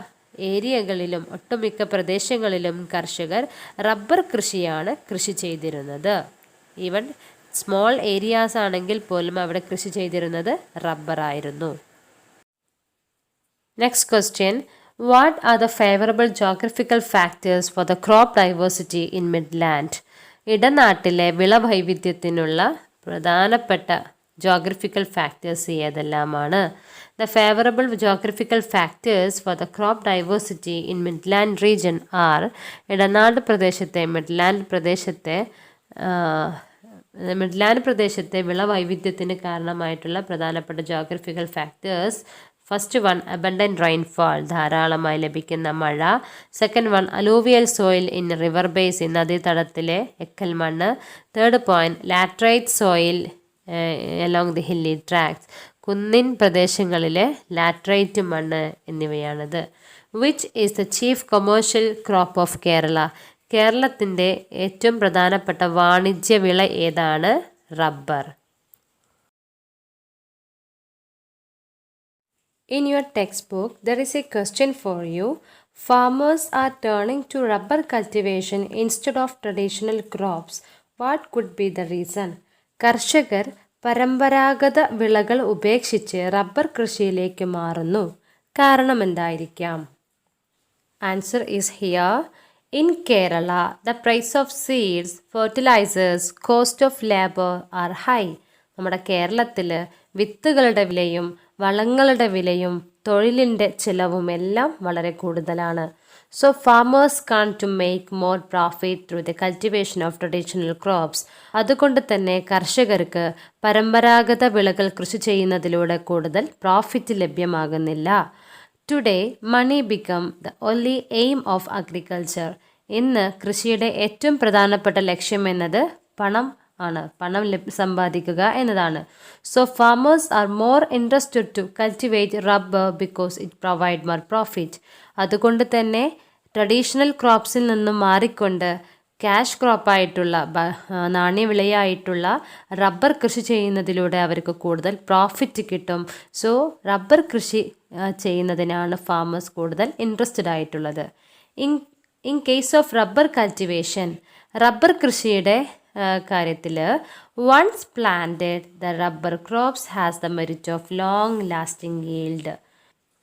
ഏരിയകളിലും ഒട്ടുമിക്ക പ്രദേശങ്ങളിലും കർഷകർ റബ്ബർ കൃഷിയാണ് കൃഷി ചെയ്തിരുന്നത്. ഈവൻ സ്മോൾ ഏരിയാസ് ആണെങ്കിൽ പോലും അവിടെ കൃഷി ചെയ്തിരുന്നത് റബ്ബറായിരുന്നു. Next question. What are the favorable geographical factors for the crop diversity in Midland? ഇടനാട്ടിലെ വിളവൈവിധ്യത്തിനുള്ള പ്രധാനപ്പെട്ട ജോഗ്രഫിക്കൽ ഫാക്ടേഴ്സ് ഏതെല്ലാമാണ്? The favorable geographical factors for the crop diversity in Midland region are ഇടനാട് പ്രദേശത്തെ മിഡ്ലാൻഡ് പ്രദേശത്തെ വിളവൈവിധ്യത്തിന് കാരണമായിട്ടുള്ള പ്രധാനപ്പെട്ട geographical factors. First one, abundant rainfall ധാരാളമായി ലഭിക്കുന്ന മഴ. Second one, alluvial soil in river base നദീതടത്തിലെ എക്കൽ മണ്ണ്. Third point, laterite soil along the hilly tracts കുന്നിൻ പ്രദേശങ്ങളിലെ ലാറ്ററൈറ്റ് മണ്ണ് എന്നിവയാണത്. Which is the chief commercial crop of Kerala? കേരളത്തിൻ്റെ ഏറ്റവും പ്രധാനപ്പെട്ട വാണിജ്യ വിള ഏതാണ്? Rubber. In your textbook, there is a question for you. Farmers are turning to rubber cultivation instead of traditional crops. What could be the reason? കർഷകർ പരമ്പരാഗത വിളകൾ ഉപേക്ഷിച്ച് റബ്ബർ കൃഷിയിലേക്ക് മാറുന്നു. കാരണം എന്തായിരിക്കാം? Answer is here. In Kerala the price of seeds, fertilisers, cost of labour are high. നമ്മുടെ കേരളത്തിൽ വിത്തുകളുടെ വിലയും വളങ്ങളുടെ വിലയും തൊഴിലിൻ്റെ ചിലവും എല്ലാം വളരെ കൂടുതലാണ്. So farmers can't to make more profit through the cultivation of traditional crops. അതുകൊണ്ട് തന്നെ കർഷകർക്ക് പരമ്പരാഗത വിളകൾ കൃഷി ചെയ്യുന്നതിലൂടെ കൂടുതൽ പ്രോഫിറ്റ് ലഭ്യമാകുന്നില്ല. Today money become the only aim of agriculture. ഇന്ന് കൃഷിയുടെ ഏറ്റവും പ്രധാനപ്പെട്ട ലക്ഷ്യം എന്നത് പണം സമ്പാദിക്കുക എന്നതാണ്. So farmers are more interested to cultivate rubber because it provide more profit. അതുകൊണ്ട് തന്നെ ട്രഡീഷണൽ ക്രോപ്സിൽ നിന്നും മാറിക്കൊണ്ട് ക്യാഷ് ക്രോപ്പായിട്ടുള്ള നാണ്യവിളയായിട്ടുള്ള റബ്ബർ കൃഷി ചെയ്യുന്നതിലൂടെ അവർക്ക് കൂടുതൽ പ്രോഫിറ്റ് കിട്ടും. സോ റബ്ബർ കൃഷി ചെയ്യുന്നതിനാണ് ഫാമേഴ്സ് കൂടുതൽ ഇൻട്രസ്റ്റഡ് ആയിട്ടുള്ളത്. In case of rubber cultivation, rubber കൃഷിയുടെ കാര്യത്തിൽ once planted the rubber crops has the merit of long lasting yield.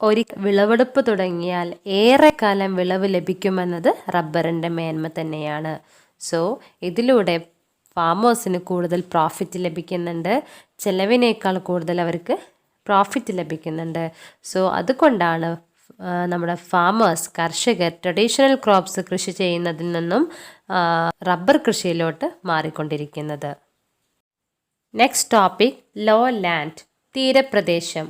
ഒരു വിളവെടുപ്പ് തുടങ്ങിയാൽ ഏറെക്കാലം വിളവ് ലഭിക്കുമെന്നത് റബ്ബറിൻ്റെ മേന്മ തന്നെയാണ്. സോ ഇതിലൂടെ ഫാമേഴ്സിന് കൂടുതൽ പ്രോഫിറ്റ് ലഭിക്കുന്നുണ്ട്. ചിലവിനേക്കാൾ കൂടുതൽ അവർക്ക് പ്രോഫിറ്റ് ലഭിക്കുന്നുണ്ട്. സോ അതുകൊണ്ടാണ് നമ്മുടെ കർഷകർ ട്രഡീഷണൽ ക്രോപ്സ് കൃഷി ചെയ്യുന്നതിൽ നിന്നും റബ്ബർ കൃഷിയിലോട്ട് മാറിക്കൊണ്ടിരിക്കുന്നത്. നെക്സ്റ്റ് ടോപ്പിക്, ലോ ലാൻഡ്, തീരപ്രദേശം.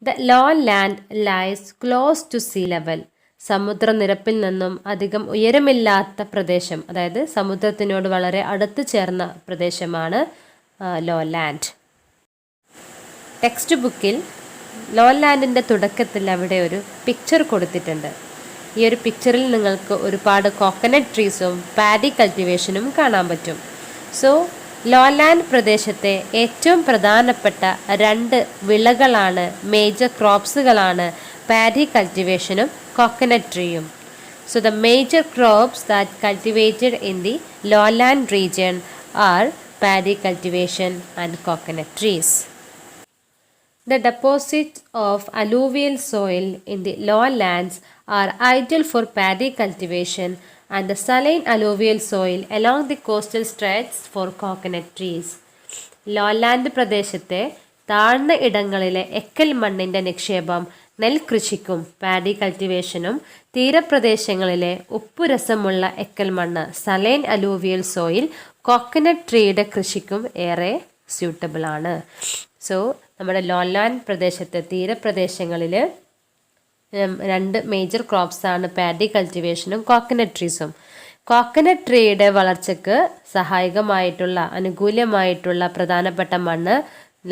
The low land lies close to sea level. സമുദ്രനിരപ്പിൽ നിന്നും അധികം ഉയരമില്ലാത്ത പ്രദേശം, അതായത് സമുദ്രത്തിനോട് വളരെ അടുത്ത് ചേർന്ന പ്രദേശമാണ് ലോ ലാൻഡ്. ടെക്സ്റ്റ് ബുക്കിൽ ലോ ലാൻഡിൻ്റെ തുടക്കത്തിൽ അവിടെ ഒരു പിക്ചർ കൊടുത്തിട്ടുണ്ട്. ഈ ഒരു പിക്ചറിൽ നിങ്ങൾക്ക് ഒരുപാട് കോക്കനട്ട് ട്രീസും പാഡി കൾട്ടിവേഷനും കാണാൻ പറ്റും. സോ ലോലാൻഡ് പ്രദേശത്തെ ഏറ്റവും പ്രധാനപ്പെട്ട 2 വിളകളാണ്, മേജർ ക്രോപ്സുകളാണ് പാഡി കൾട്ടിവേഷനും കോക്കനട്ട് ട്രീയും. So the major crops that cultivated in the lowland region are paddy cultivation and coconut trees. The deposits of alluvial soil in the lowlands are ideal for paddy cultivation and the saline alluvial soil along the coastal stretches for coconut trees. Lowland പ്രദേശത്തെ താഴ്ന്ന ഇടങ്ങളിലെ എക്കൽ മണ്ണിൻ്റെ നിക്ഷേപം നെൽകൃഷിക്കും പാഡി കൾട്ടിവേഷനും, തീരപ്രദേശങ്ങളിലെ ഉപ്പുരസമുള്ള എക്കൽ മണ്ണ് സലൈൻ അലൂവിയൽ സോയിൽ കോക്കനട്ട് ട്രീയുടെ കൃഷിക്കും ഏറെ സ്യൂട്ടബിൾ ആണ്. സോ നമ്മുടെ ലോലാൻഡ് പ്രദേശത്തെ തീരപ്രദേശങ്ങളിൽ 2 മേജർ ക്രോപ്സാണ് പാഡി കൾട്ടിവേഷനും കോക്കനട്ട് ട്രീസും. കോക്കനട്ട് ട്രീയുടെ വളർച്ചയ്ക്ക് അനുകൂലമായിട്ടുള്ള പ്രധാനപ്പെട്ട മണ്ണ്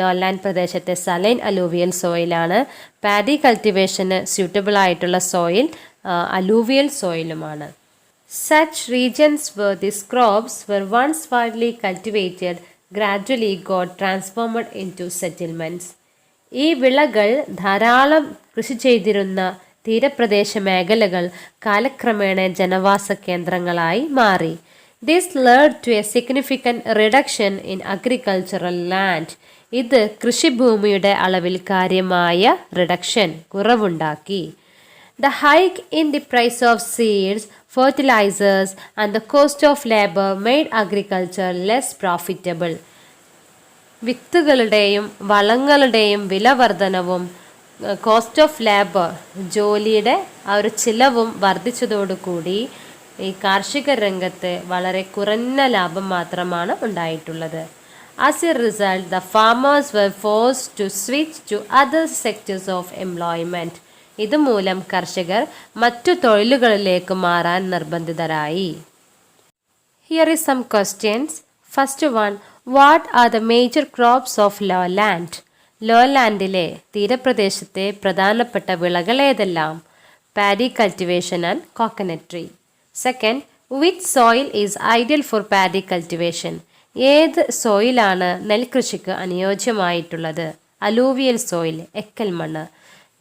ലോലാൻഡ് പ്രദേശത്തെ സലൈൻ അലൂവിയൽ സോയിലാണ്. പാഡി കൾട്ടിവേഷന് സ്യൂട്ടബിൾ ആയിട്ടുള്ള സോയിൽ അലൂവിയൽ സോയിലുമാണ്. Such regions where these crops were once widely cultivated gradually got transformed into settlements. ഈ വിളകൾ ധാരാളം കൃഷി ചെയ്തിരുന്ന തീരപ്രദേശ മേഖലകൾ കാലക്രമേണ ജനവാസ കേന്ദ്രങ്ങളായി മാറി. This led to a significant reduction in agricultural land. ഇത് കൃഷിഭൂമിയുടെ അളവിൽ കാര്യമായ കുറവുണ്ടാക്കി. The hike in the price of seeds, fertilizers and the cost of labor made agriculture less profitable. വിത്തുകളുടെയും വളങ്ങളുടെയും വിലവർധനവും കോസ്റ്റ് ഓഫ് ലേബർ, ജോലിയുടെ ആ ഒരു ചിലവും വർദ്ധിച്ചതോടുകൂടി ഈ കാർഷിക രംഗത്ത് വളരെ കുറഞ്ഞ ലാഭം മാത്രമാണ് ഉണ്ടായിട്ടുള്ളത്. As a result, the farmers were forced to switch to other sectors of employment. ഇതുമൂലം കർഷകർ മറ്റു തൊഴിലുകളിലേക്ക് മാറാൻ നിർബന്ധിതരായി. Here is some questions. First one, what are the major crops of lowland? ലോലാൻഡിലെ തീരപ്രദേശത്തെ പ്രധാനപ്പെട്ട വിളകൾ ഏതെല്ലാം? Paddy cultivation and coconut tree. Second, which soil is ideal for paddy cultivation? ഏത് സോയിലാണ് നെൽകൃഷിക്ക് അനുയോജ്യമായിട്ടുള്ളത്? അലൂവിയൽ സോയിൽ, എക്കൽ മണ്ണ്.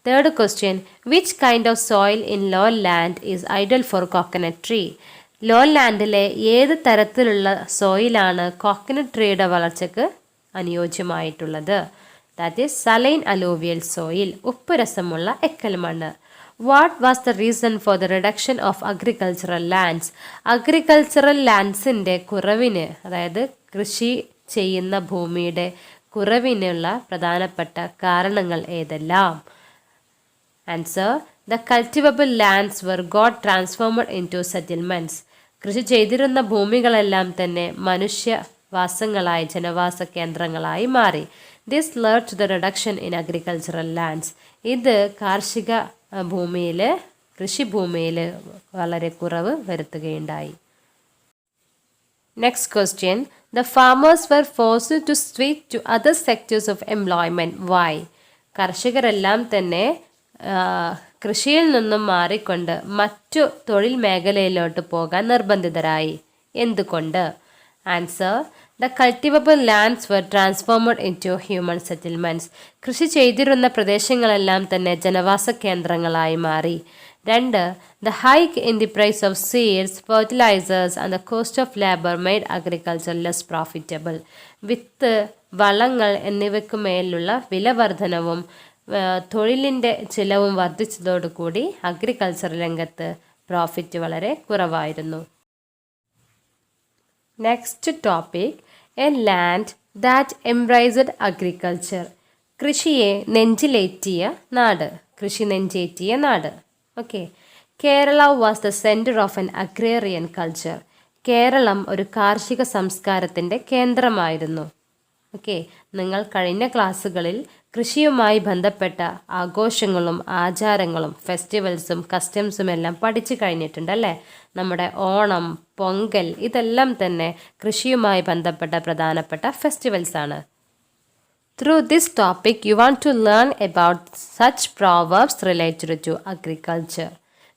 Third question, which kind of soil in low land is ideal for coconut tree? Low ലാൻഡിലെ ഏത് തരത്തിലുള്ള സോയിലാണ് കോക്കനട്ട് ട്രീയുടെ വളർച്ചയ്ക്ക് അനുയോജ്യമായിട്ടുള്ളത്? That is saline alluvial soil, ഉപ്പ് രസമുള്ള എക്കൽ മണ്ണ്. What was the reason for the reduction of agricultural lands? Agricultural ലാൻഡ്സിൻ്റെ കുറവിന്, അതായത് കൃഷി ചെയ്യുന്ന ഭൂമിയുടെ കുറവിനുള്ള പ്രധാനപ്പെട്ട കാരണങ്ങൾ ഏതെല്ലാം? Answer: the cultivable lands were got transformed into settlements. കൃഷി ചെയ്തിരുന്ന ഭൂമികളെല്ലാം തന്നെ മനുഷ്യവാസങ്ങളായി, ജനവാസ കേന്ദ്രങ്ങളായി മാറി. This led to the reduction in agricultural lands. ഇത് കാർഷിക ഭൂമിയിൽ, കൃഷിഭൂമിയിൽ വളരെ കുറവ് വരുത്തുകയുണ്ടായി. Next question. The farmers were forced to switch to other sectors of employment. Why? കർഷകരെല്ലാം തന്നെ കൃഷിയിൽ നിന്നും മാറിക്കൊണ്ട് മറ്റു തൊഴിൽ മേഖലയിലോട്ട് പോകാൻ നിർബന്ധിതരായി. എന്തുകൊണ്ട്? Answer: the cultivable lands were transformed into human settlements. കൃഷി ചെയ്തിരുന്ന പ്രദേശങ്ങളെല്ലാം തന്നെ ജനവാസ കേന്ദ്രങ്ങളായി മാറി. 2. The hike in the price of seeds, fertilizers and the cost of labor made agriculture less profitable. വിത്ത്, വളങ്ങൾ എന്നിവയ്ക്ക് മേലുള്ള വിലവർധനവും തൊഴിലിൻ്റെ ചിലവും വർദ്ധിച്ചതോടുകൂടി അഗ്രികൾച്ചർ രംഗത്ത് പ്രോഫിറ്റ് വളരെ കുറവായിരുന്നു. Next topic: a land that embraced agriculture. കൃഷിയെ നെഞ്ചിലേറ്റിയ നാട്, കൃഷി നെഞ്ചേറ്റിയ നാട്. Okay. Kerala was the centre of an agrarian culture. Keralam ഒരു കാർഷിക സംസ്കാരത്തിൻ്റെ കേന്ദ്രമായിരുന്നു. ഓക്കെ. നിങ്ങൾ കഴിഞ്ഞ ക്ലാസ്സുകളിൽ കൃഷിയുമായി ബന്ധപ്പെട്ട ആഘോഷങ്ങളും ആചാരങ്ങളും ഫെസ്റ്റിവൽസും കസ്റ്റംസും എല്ലാം പഠിച്ചു കഴിഞ്ഞിട്ടുണ്ടല്ലേ? നമ്മുടെ ഓണം, പൊങ്കൽ ഇതെല്ലാം തന്നെ കൃഷിയുമായി ബന്ധപ്പെട്ട പ്രധാനപ്പെട്ട ഫെസ്റ്റിവൽസ് ആണ്. Through this topic, you want to learn about such proverbs related to agriculture.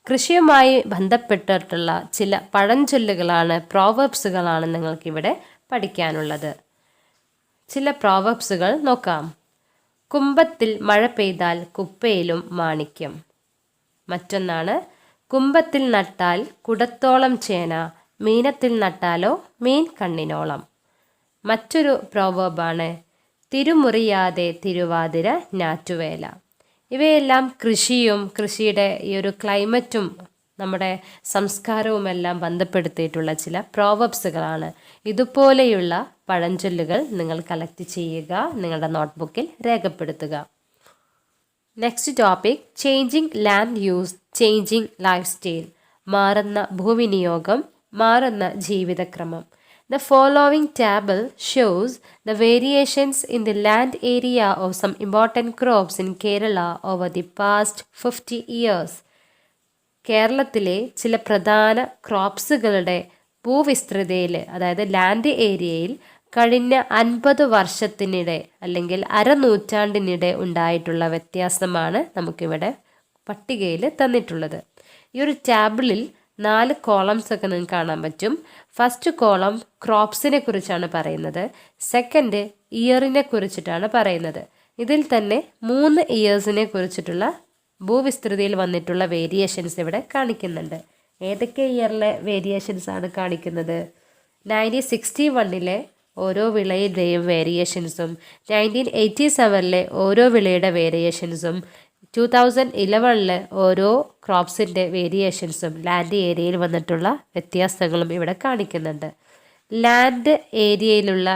കൃഷിയുമായി ബന്ധപ്പെട്ടിട്ടുള്ള ചില പഴഞ്ചൊല്ലുകളാണ്, പ്രോവർബ്സുകളാണ് നിങ്ങൾക്കിവിടെ പഠിക്കാനുള്ളത്. ചില പ്രോവർബ്സുകൾ നോക്കാം. കുംഭത്തിൽ മഴ പെയ്താൽ കുപ്പയിലും മാണിക്യം. മറ്റൊന്നാണ്, കുംഭത്തിൽ നട്ടാൽ കുടത്തോളം ചേന, മീനത്തിൽ നട്ടാലോ മീൻ കണ്ണിനോളം. മറ്റൊരു പ്രോവർബാണ്, തിരുമുറിയാതെ തിരുവാതിര ഞാറ്റുവേല. ഇവയെല്ലാം കൃഷിയും കൃഷിയുടെ ഈ ഒരു ക്ലൈമറ്റും നമ്മുടെ സംസ്കാരവുമെല്ലാം ബന്ധപ്പെടുത്തിയിട്ടുള്ള ചില പ്രോവർബ്സുകളാണ്. ഇതുപോലെയുള്ള പഴഞ്ചൊല്ലുകൾ നിങ്ങൾ കളക്ട് ചെയ്യുക, നിങ്ങളുടെ നോട്ട്ബുക്കിൽ രേഖപ്പെടുത്തുക. Next topic: changing land use, changing life style. മാറുന്ന ഭൂവിനിയോഗം, മാറുന്ന ജീവിതക്രമം. The following table shows the variations in the land area of some important crops in Kerala over the past 50 years. കേരളത്തിലെ ചില പ്രധാന ക്രോപ്സുകളുടെ ഭൂവിസ്തൃതിയിൽ, അതായത് ലാൻഡ് ഏരിയയിൽ കഴിഞ്ഞ 50 വർഷത്തിനിടെ അല്ലെങ്കിൽ അരനൂറ്റാണ്ടിനിടെ ഉണ്ടായിട്ടുള്ള വ്യത്യാസമാണ് നമുക്കിവിടെ പട്ടികയിൽ തന്നിട്ടുള്ളത്. ഈ ഒരു ടാബിളിൽ 4 കോളംസ് ഒക്കെ നിങ്ങൾക്ക് കാണാൻ പറ്റും. ഫസ്റ്റ് കോളം ക്രോപ്സിനെ കുറിച്ചാണ് പറയുന്നത്. സെക്കൻഡ് ഇയറിനെ കുറിച്ചിട്ടാണ് പറയുന്നത്. ഇതിൽ തന്നെ 3 ഇയേഴ്സിനെ കുറിച്ചിട്ടുള്ള ഭൂവിസ്തൃതിയിൽ വന്നിട്ടുള്ള വേരിയേഷൻസ് ഇവിടെ കാണിക്കുന്നുണ്ട്. ഏതൊക്കെ ഇയറിലെ വേരിയേഷൻസ് ആണ് കാണിക്കുന്നത്? 1961 ഓരോ വിളയുടെയും വേരിയേഷൻസും, 1987 ഓരോ വിളയുടെ വേരിയേഷൻസും, 2011 ഓരോ ക്രോപ്സിൻ്റെ വേരിയേഷൻസും, ലാൻഡ് ഏരിയയിൽ വന്നിട്ടുള്ള വ്യത്യാസങ്ങളും ഇവിടെ കാണിക്കുന്നുണ്ട്. ലാൻഡ് ഏരിയയിലുള്ള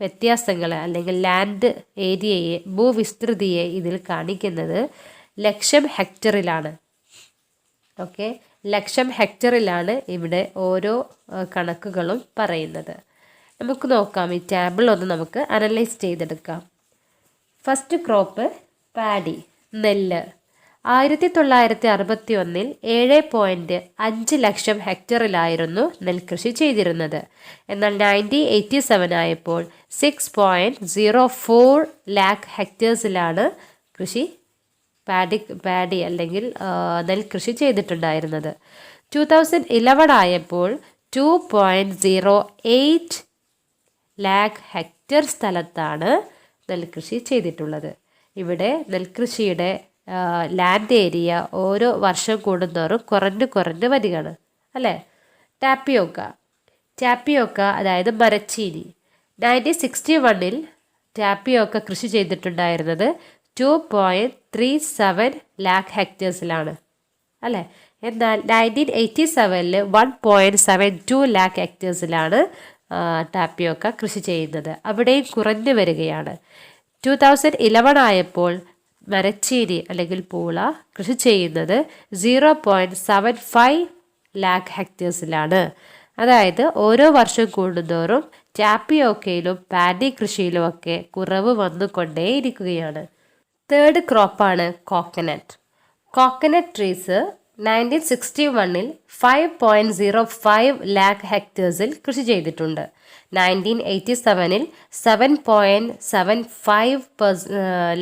വ്യത്യാസങ്ങൾ അല്ലെങ്കിൽ ലാൻഡ് ഏരിയയെ, ഭൂവിസ്തൃതിയെ ഇതിൽ കാണിക്കുന്നത് 1,00,000 ഹെക്ടറിലാണ്. ഓക്കെ, 1,00,000 ഹെക്ടറിലാണ് ഇവിടെ ഓരോ കണക്കുകളും പറയുന്നത്. നമുക്ക് നോക്കാം, ഈ ടേബിൾ ഒന്ന് നമുക്ക് അനലൈസ് ചെയ്തെടുക്കാം. ഫസ്റ്റ് ക്രോപ്പ് പാഡി, നെല്ല്. 1961 7.5 ലക്ഷം ഹെക്ടറിലായിരുന്നു നെൽകൃഷി ചെയ്തിരുന്നത്. എന്നാൽ 1987 ആയപ്പോൾ 6.04 ലാക്ക് ഹെക്ടേഴ്സിലാണ് കൃഷി പാഡി അല്ലെങ്കിൽ നെൽകൃഷി ചെയ്തിട്ടുണ്ടായിരുന്നത്. 2011 ആയപ്പോൾ 2.08 ലാക്ക് ഹെക്ടർ സ്ഥലത്താണ് നെൽകൃഷി ചെയ്തിട്ടുള്ളത്. ഇവിടെ നെൽകൃഷിയുടെ ലാൻഡ് ഏരിയ ഓരോ വർഷം കൂടുന്തോറും കുറഞ്ഞു വരികയാണ് അല്ലേ? ടാപ്പിയോക്ക അതായത് മരച്ചീനി. 1961 ടാപ്പിയോക്ക കൃഷി ചെയ്തിട്ടുണ്ടായിരുന്നത് 2.37 ലാക്ക് ഹെക്ടേഴ്സിലാണ്, അല്ലേ? എന്നാൽ 1987 1.72 ലാക്ക് ഹെക്ടേഴ്സിലാണ് ടാപ്പിയോക്ക കൃഷി ചെയ്യുന്നത്. അവിടെയും കുറഞ്ഞു വരികയാണ്. 2011 ആയപ്പോൾ മരച്ചീനി അല്ലെങ്കിൽ പൂള കൃഷി ചെയ്യുന്നത് 0.75 ലാക്ക് ഹെക്ടേഴ്സിലാണ്. അതായത് ഓരോ വർഷം കൂടുന്തോറും ടാപ്പിയോക്കയിലും പാഡി കൃഷിയിലുമൊക്കെ കുറവ് വന്നുകൊണ്ടേയിരിക്കുകയാണ്. തേർഡ് ക്രോപ്പാണ് കോക്കനട്ട്. കോക്കനട്ട് ട്രീസ് 1961 5.05 ലാക്ക് ഹെക്ടേഴ്സിൽ കൃഷി ചെയ്തിട്ടുണ്ട്. 1987 7.75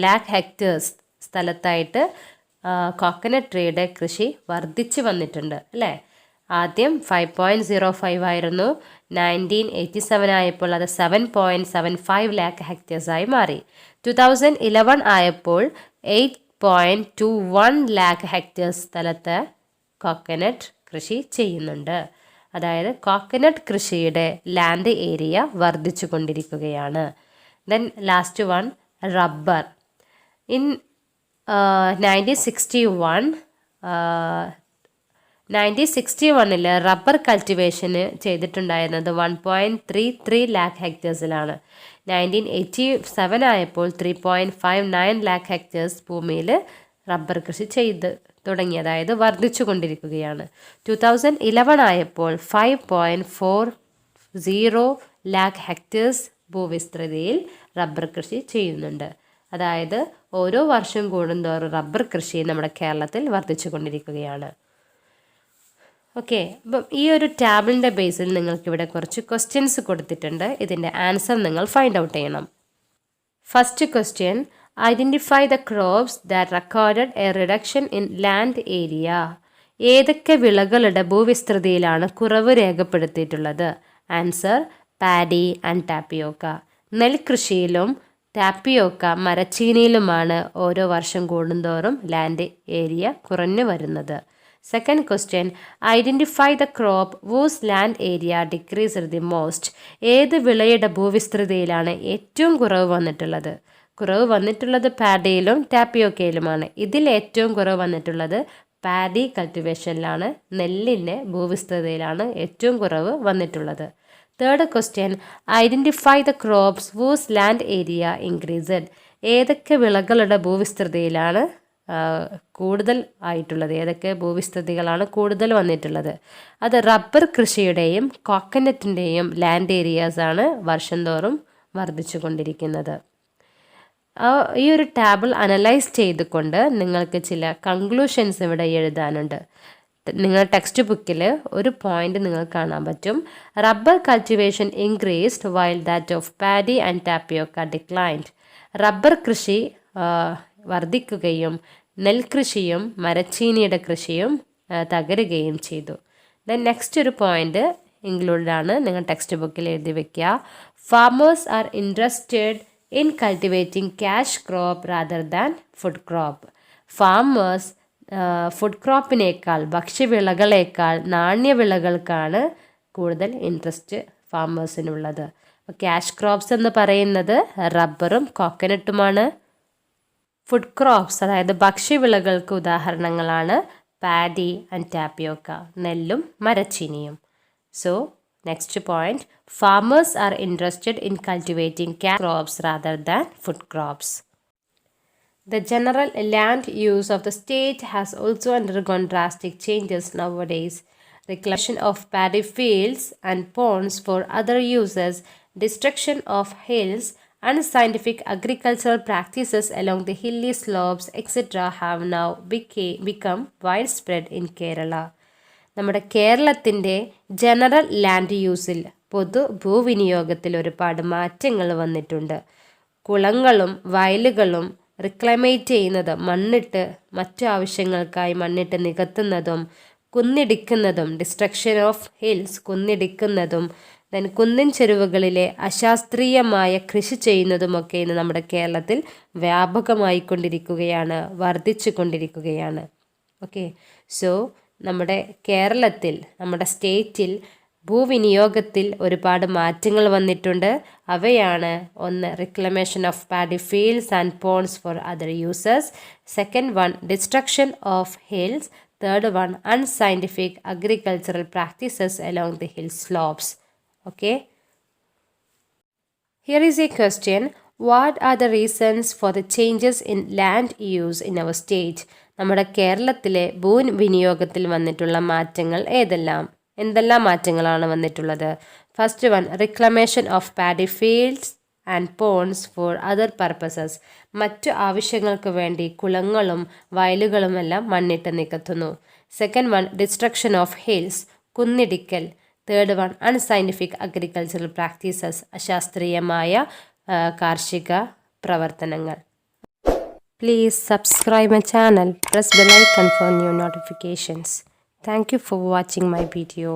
ലാക്ക് ഹെക്ടേഴ്സ് സ്ഥലത്തായിട്ട് കോക്കനട്ട് ട്രീയുടെ കൃഷി വർദ്ധിച്ചു വന്നിട്ടുണ്ട്, അല്ലേ? ആദ്യം 5.05 ആയിരുന്നു. 1987 ആയപ്പോൾ അത് 7.75 ലാക്ക് ഹെക്ടേഴ്സായി മാറി. 2011 ആയപ്പോൾ 8.21 ലാക്ക് ഹെക്ടേഴ്സ് സ്ഥലത്ത് കോക്കനട്ട് കൃഷി ചെയ്യുന്നുണ്ട്. അതായത് കോക്കനട്ട് കൃഷിയുടെ ലാൻഡ് ഏരിയ വർദ്ധിച്ചു കൊണ്ടിരിക്കുകയാണ്. Then last one rubber. In 1961 rubber കൾട്ടിവേഷന് ചെയ്തിട്ടുണ്ടായിരുന്നത് 1.33 ലാക്ക് ഹെക്ടേഴ്സിലാണ്. 1987 ആയപ്പോൾ 3.59 ലാക്ക് ഹെക്ടേഴ്സ് ഭൂമിയിൽ റബ്ബർ കൃഷി ചെയ്ത് തുടങ്ങി, അതായത് വർദ്ധിച്ചു കൊണ്ടിരിക്കുകയാണ്. 2011 ആയപ്പോൾ 5.40 ലാക്ക് ഹെക്ടേഴ്സ് ഭൂവിസ്തൃതിയിൽ റബ്ബർ കൃഷി ചെയ്യുന്നുണ്ട്. അതായത് ഓരോ വർഷം കൂടുന്തോറും റബ്ബർ കൃഷി നമ്മുടെ കേരളത്തിൽ വർദ്ധിച്ചു കൊണ്ടിരിക്കുകയാണ്. ഓക്കെ, അപ്പം ഈ ഒരു ടാബിളിൻ്റെ ബേസിൽ നിങ്ങൾക്കിവിടെ കുറച്ച് ക്വസ്റ്റ്യൻസ് കൊടുത്തിട്ടുണ്ട്. ഇതിൻ്റെ ആൻസർ നിങ്ങൾ ഫൈൻഡ് ഔട്ട് ചെയ്യണം. First question, identify the crops that recorded a reduction in land area. ഏതൊക്കെ വിളകളുടെ ഭൂവിസ്തൃതിയിലാണ് കുറവ് രേഖപ്പെടുത്തിയിട്ടുള്ളത്? Answer paddy and tapioca. നെൽകൃഷിയിലും ടാപ്പിയോക്ക മരച്ചീനിയിലുമാണ് ഓരോ വർഷം കൂടുന്തോറും ലാൻഡ് ഏരിയ കുറഞ്ഞു വരുന്നത്. Second question, identify the crop whose land area decreased the most. ഏത് വിളയുടെ ഭൂവിസ്തൃതിയിലാണ് ഏറ്റവും കുറവ് വന്നിട്ടുള്ളത്? കുറവ് വന്നിട്ടുള്ളത് പാഡിയിലും ടാപ്പിയോക്കയിലുമാണ്. ഇതിൽ ഏറ്റവും കുറവ് വന്നിട്ടുള്ളത് പാഡി കൾട്ടിവേഷനിലാണ്. നെല്ലിൻ്റെ ഭൂവിസ്തൃതിയിലാണ് ഏറ്റവും കുറവ് വന്നിട്ടുള്ളത്. Third question, identify the crops who's land area increased. ഏതൊക്കെ വിളകളുടെ ഭൂവിസ്തൃതിയിലാണ് കൂടുതൽ ആയിട്ടുള്ളത്? ഏതൊക്കെ ഭൂവിസ്തൃതികളാണ് കൂടുതൽ വന്നിട്ടുള്ളത്? അത് റബ്ബർ കൃഷിയുടെയും കോക്കനറ്റിൻ്റെയും ലാൻഡ് ഏരിയാസാണ് വർഷം തോറും വർദ്ധിച്ചു കൊണ്ടിരിക്കുന്നത്. ഈ ഒരു ടാബിൾ അനലൈസ് ചെയ്തുകൊണ്ട് നിങ്ങൾക്ക് ചില കൺക്ലൂഷൻസ് ഇവിടെ എഴുതാനുണ്ട്. നിങ്ങൾ ടെക്സ്റ്റ് ബുക്കിൽ ഒരു പോയിന്റ് നിങ്ങൾക്ക് കാണാൻ പറ്റും. Rubber cultivation increased while that of paddy and tapioca declined. റബ്ബർ കൃഷി വർദ്ധിക്കുകയും നെൽകൃഷിയും മരച്ചീനിയുടെ കൃഷിയും തകരുകയും ചെയ്തു. ദെൻ നെക്സ്റ്റ് ഒരു പോയിന്റ് ഇൻക്ലൂഡഡ് ആണ്, നിങ്ങൾ ടെക്സ്റ്റ് ബുക്കിൽ എഴുതി വെക്കുക. Farmers are interested in cultivating cash crop rather than food crop. Farmers food ക്രോപ്പിനേക്കാൾ, ഭക്ഷ്യവിളകളേക്കാൾ നാണ്യവിളകൾക്കാണ് കൂടുതൽ ഇൻട്രസ്റ്റ് ഫാമേഴ്സിനുള്ളത്. ക്യാഷ് ക്രോപ്സ് എന്ന് പറയുന്നത് റബ്ബറും കോക്കനട്ടുമാണ്. ഫുഡ് ക്രോപ്സ് അതായത് ഭക്ഷ്യവിളകൾക്ക് ഉദാഹരണങ്ങളാണ് പാഡി ആൻഡ് ടാപ്പിയോക്ക, നെല്ലും മരച്ചീനിയും. So next point, farmers are interested in cultivating cash crops rather than food crops. The general land use of the state has also undergone drastic changes nowadays. Reclamation of paddy fields and ponds for other uses, destruction of hills, unscientific agricultural practices along the hilly slopes, etc. have now become widespread in Kerala. നമ്മുടെ കേരളത്തിൻ്റെ ജനറൽ ലാൻഡ് യൂസിൽ, പൊതു ഭൂവിനിയോഗത്തിൽ ഒരുപാട് മാറ്റങ്ങൾ വന്നിട്ടുണ്ട്. കുളങ്ങളും വയലുകളും റിക്ലമേറ്റ് ചെയ്യുന്നത്, മണ്ണിട്ട് മറ്റു ആവശ്യങ്ങൾക്കായി മണ്ണിട്ട് നികത്തുന്നതും കുന്നിടിക്കുന്നതും, ഡിസ്ട്രക്ഷൻ ഓഫ് ഹിൽസ് കുന്നിടിക്കുന്നതും, ദെൻ കുന്നിൻ ചെരുവുകളിലെ അശാസ്ത്രീയമായ കൃഷി ചെയ്യുന്നതുമൊക്കെ ഇന്ന് നമ്മുടെ കേരളത്തിൽ വ്യാപകമായി കൊണ്ടിരിക്കുകയാണ്, വർദ്ധിച്ചു കൊണ്ടിരിക്കുകയാണ്. ഓക്കെ, സോ നമ്മുടെ കേരളത്തിൽ, നമ്മുടെ സ്റ്റേറ്റിൽ ഭൂവിനിയോഗത്തിൽ ഒരുപാട് മാറ്റങ്ങൾ വന്നിട്ടുണ്ട്. അവയാണ്: ഒന്ന്, reclamation of paddy fields and ponds for other users. Second one, destruction of hills. Third one, unscientific agricultural practices along the hill slopes. Okay, here is a question. What are the reasons for the changes in land use in our state? നമ്മുടെ കേരളത്തിലെ ഭൂവിനിയോഗത്തിൽ വന്നിട്ടുള്ള മാറ്റങ്ങൾ എന്തെല്ലാം മാറ്റങ്ങളാണ് വന്നിട്ടുള്ളത്? First one, reclamation of paddy fields and ponds for other purposes. മറ്റു ആവശ്യങ്ങൾക്ക് വേണ്ടി കുളങ്ങളും വയലുകളുമെല്ലാം മണ്ണിട്ട് നികത്തുന്നു. Second one, destruction of hills, കുന്നിടിക്കൽ. Third one, unscientific agricultural practices, അശാസ്ത്രീയമായ കാർഷിക പ്രവർത്തനങ്ങൾ. Please subscribe my channel, press bell icon for new notifications. Thank you for watching my video.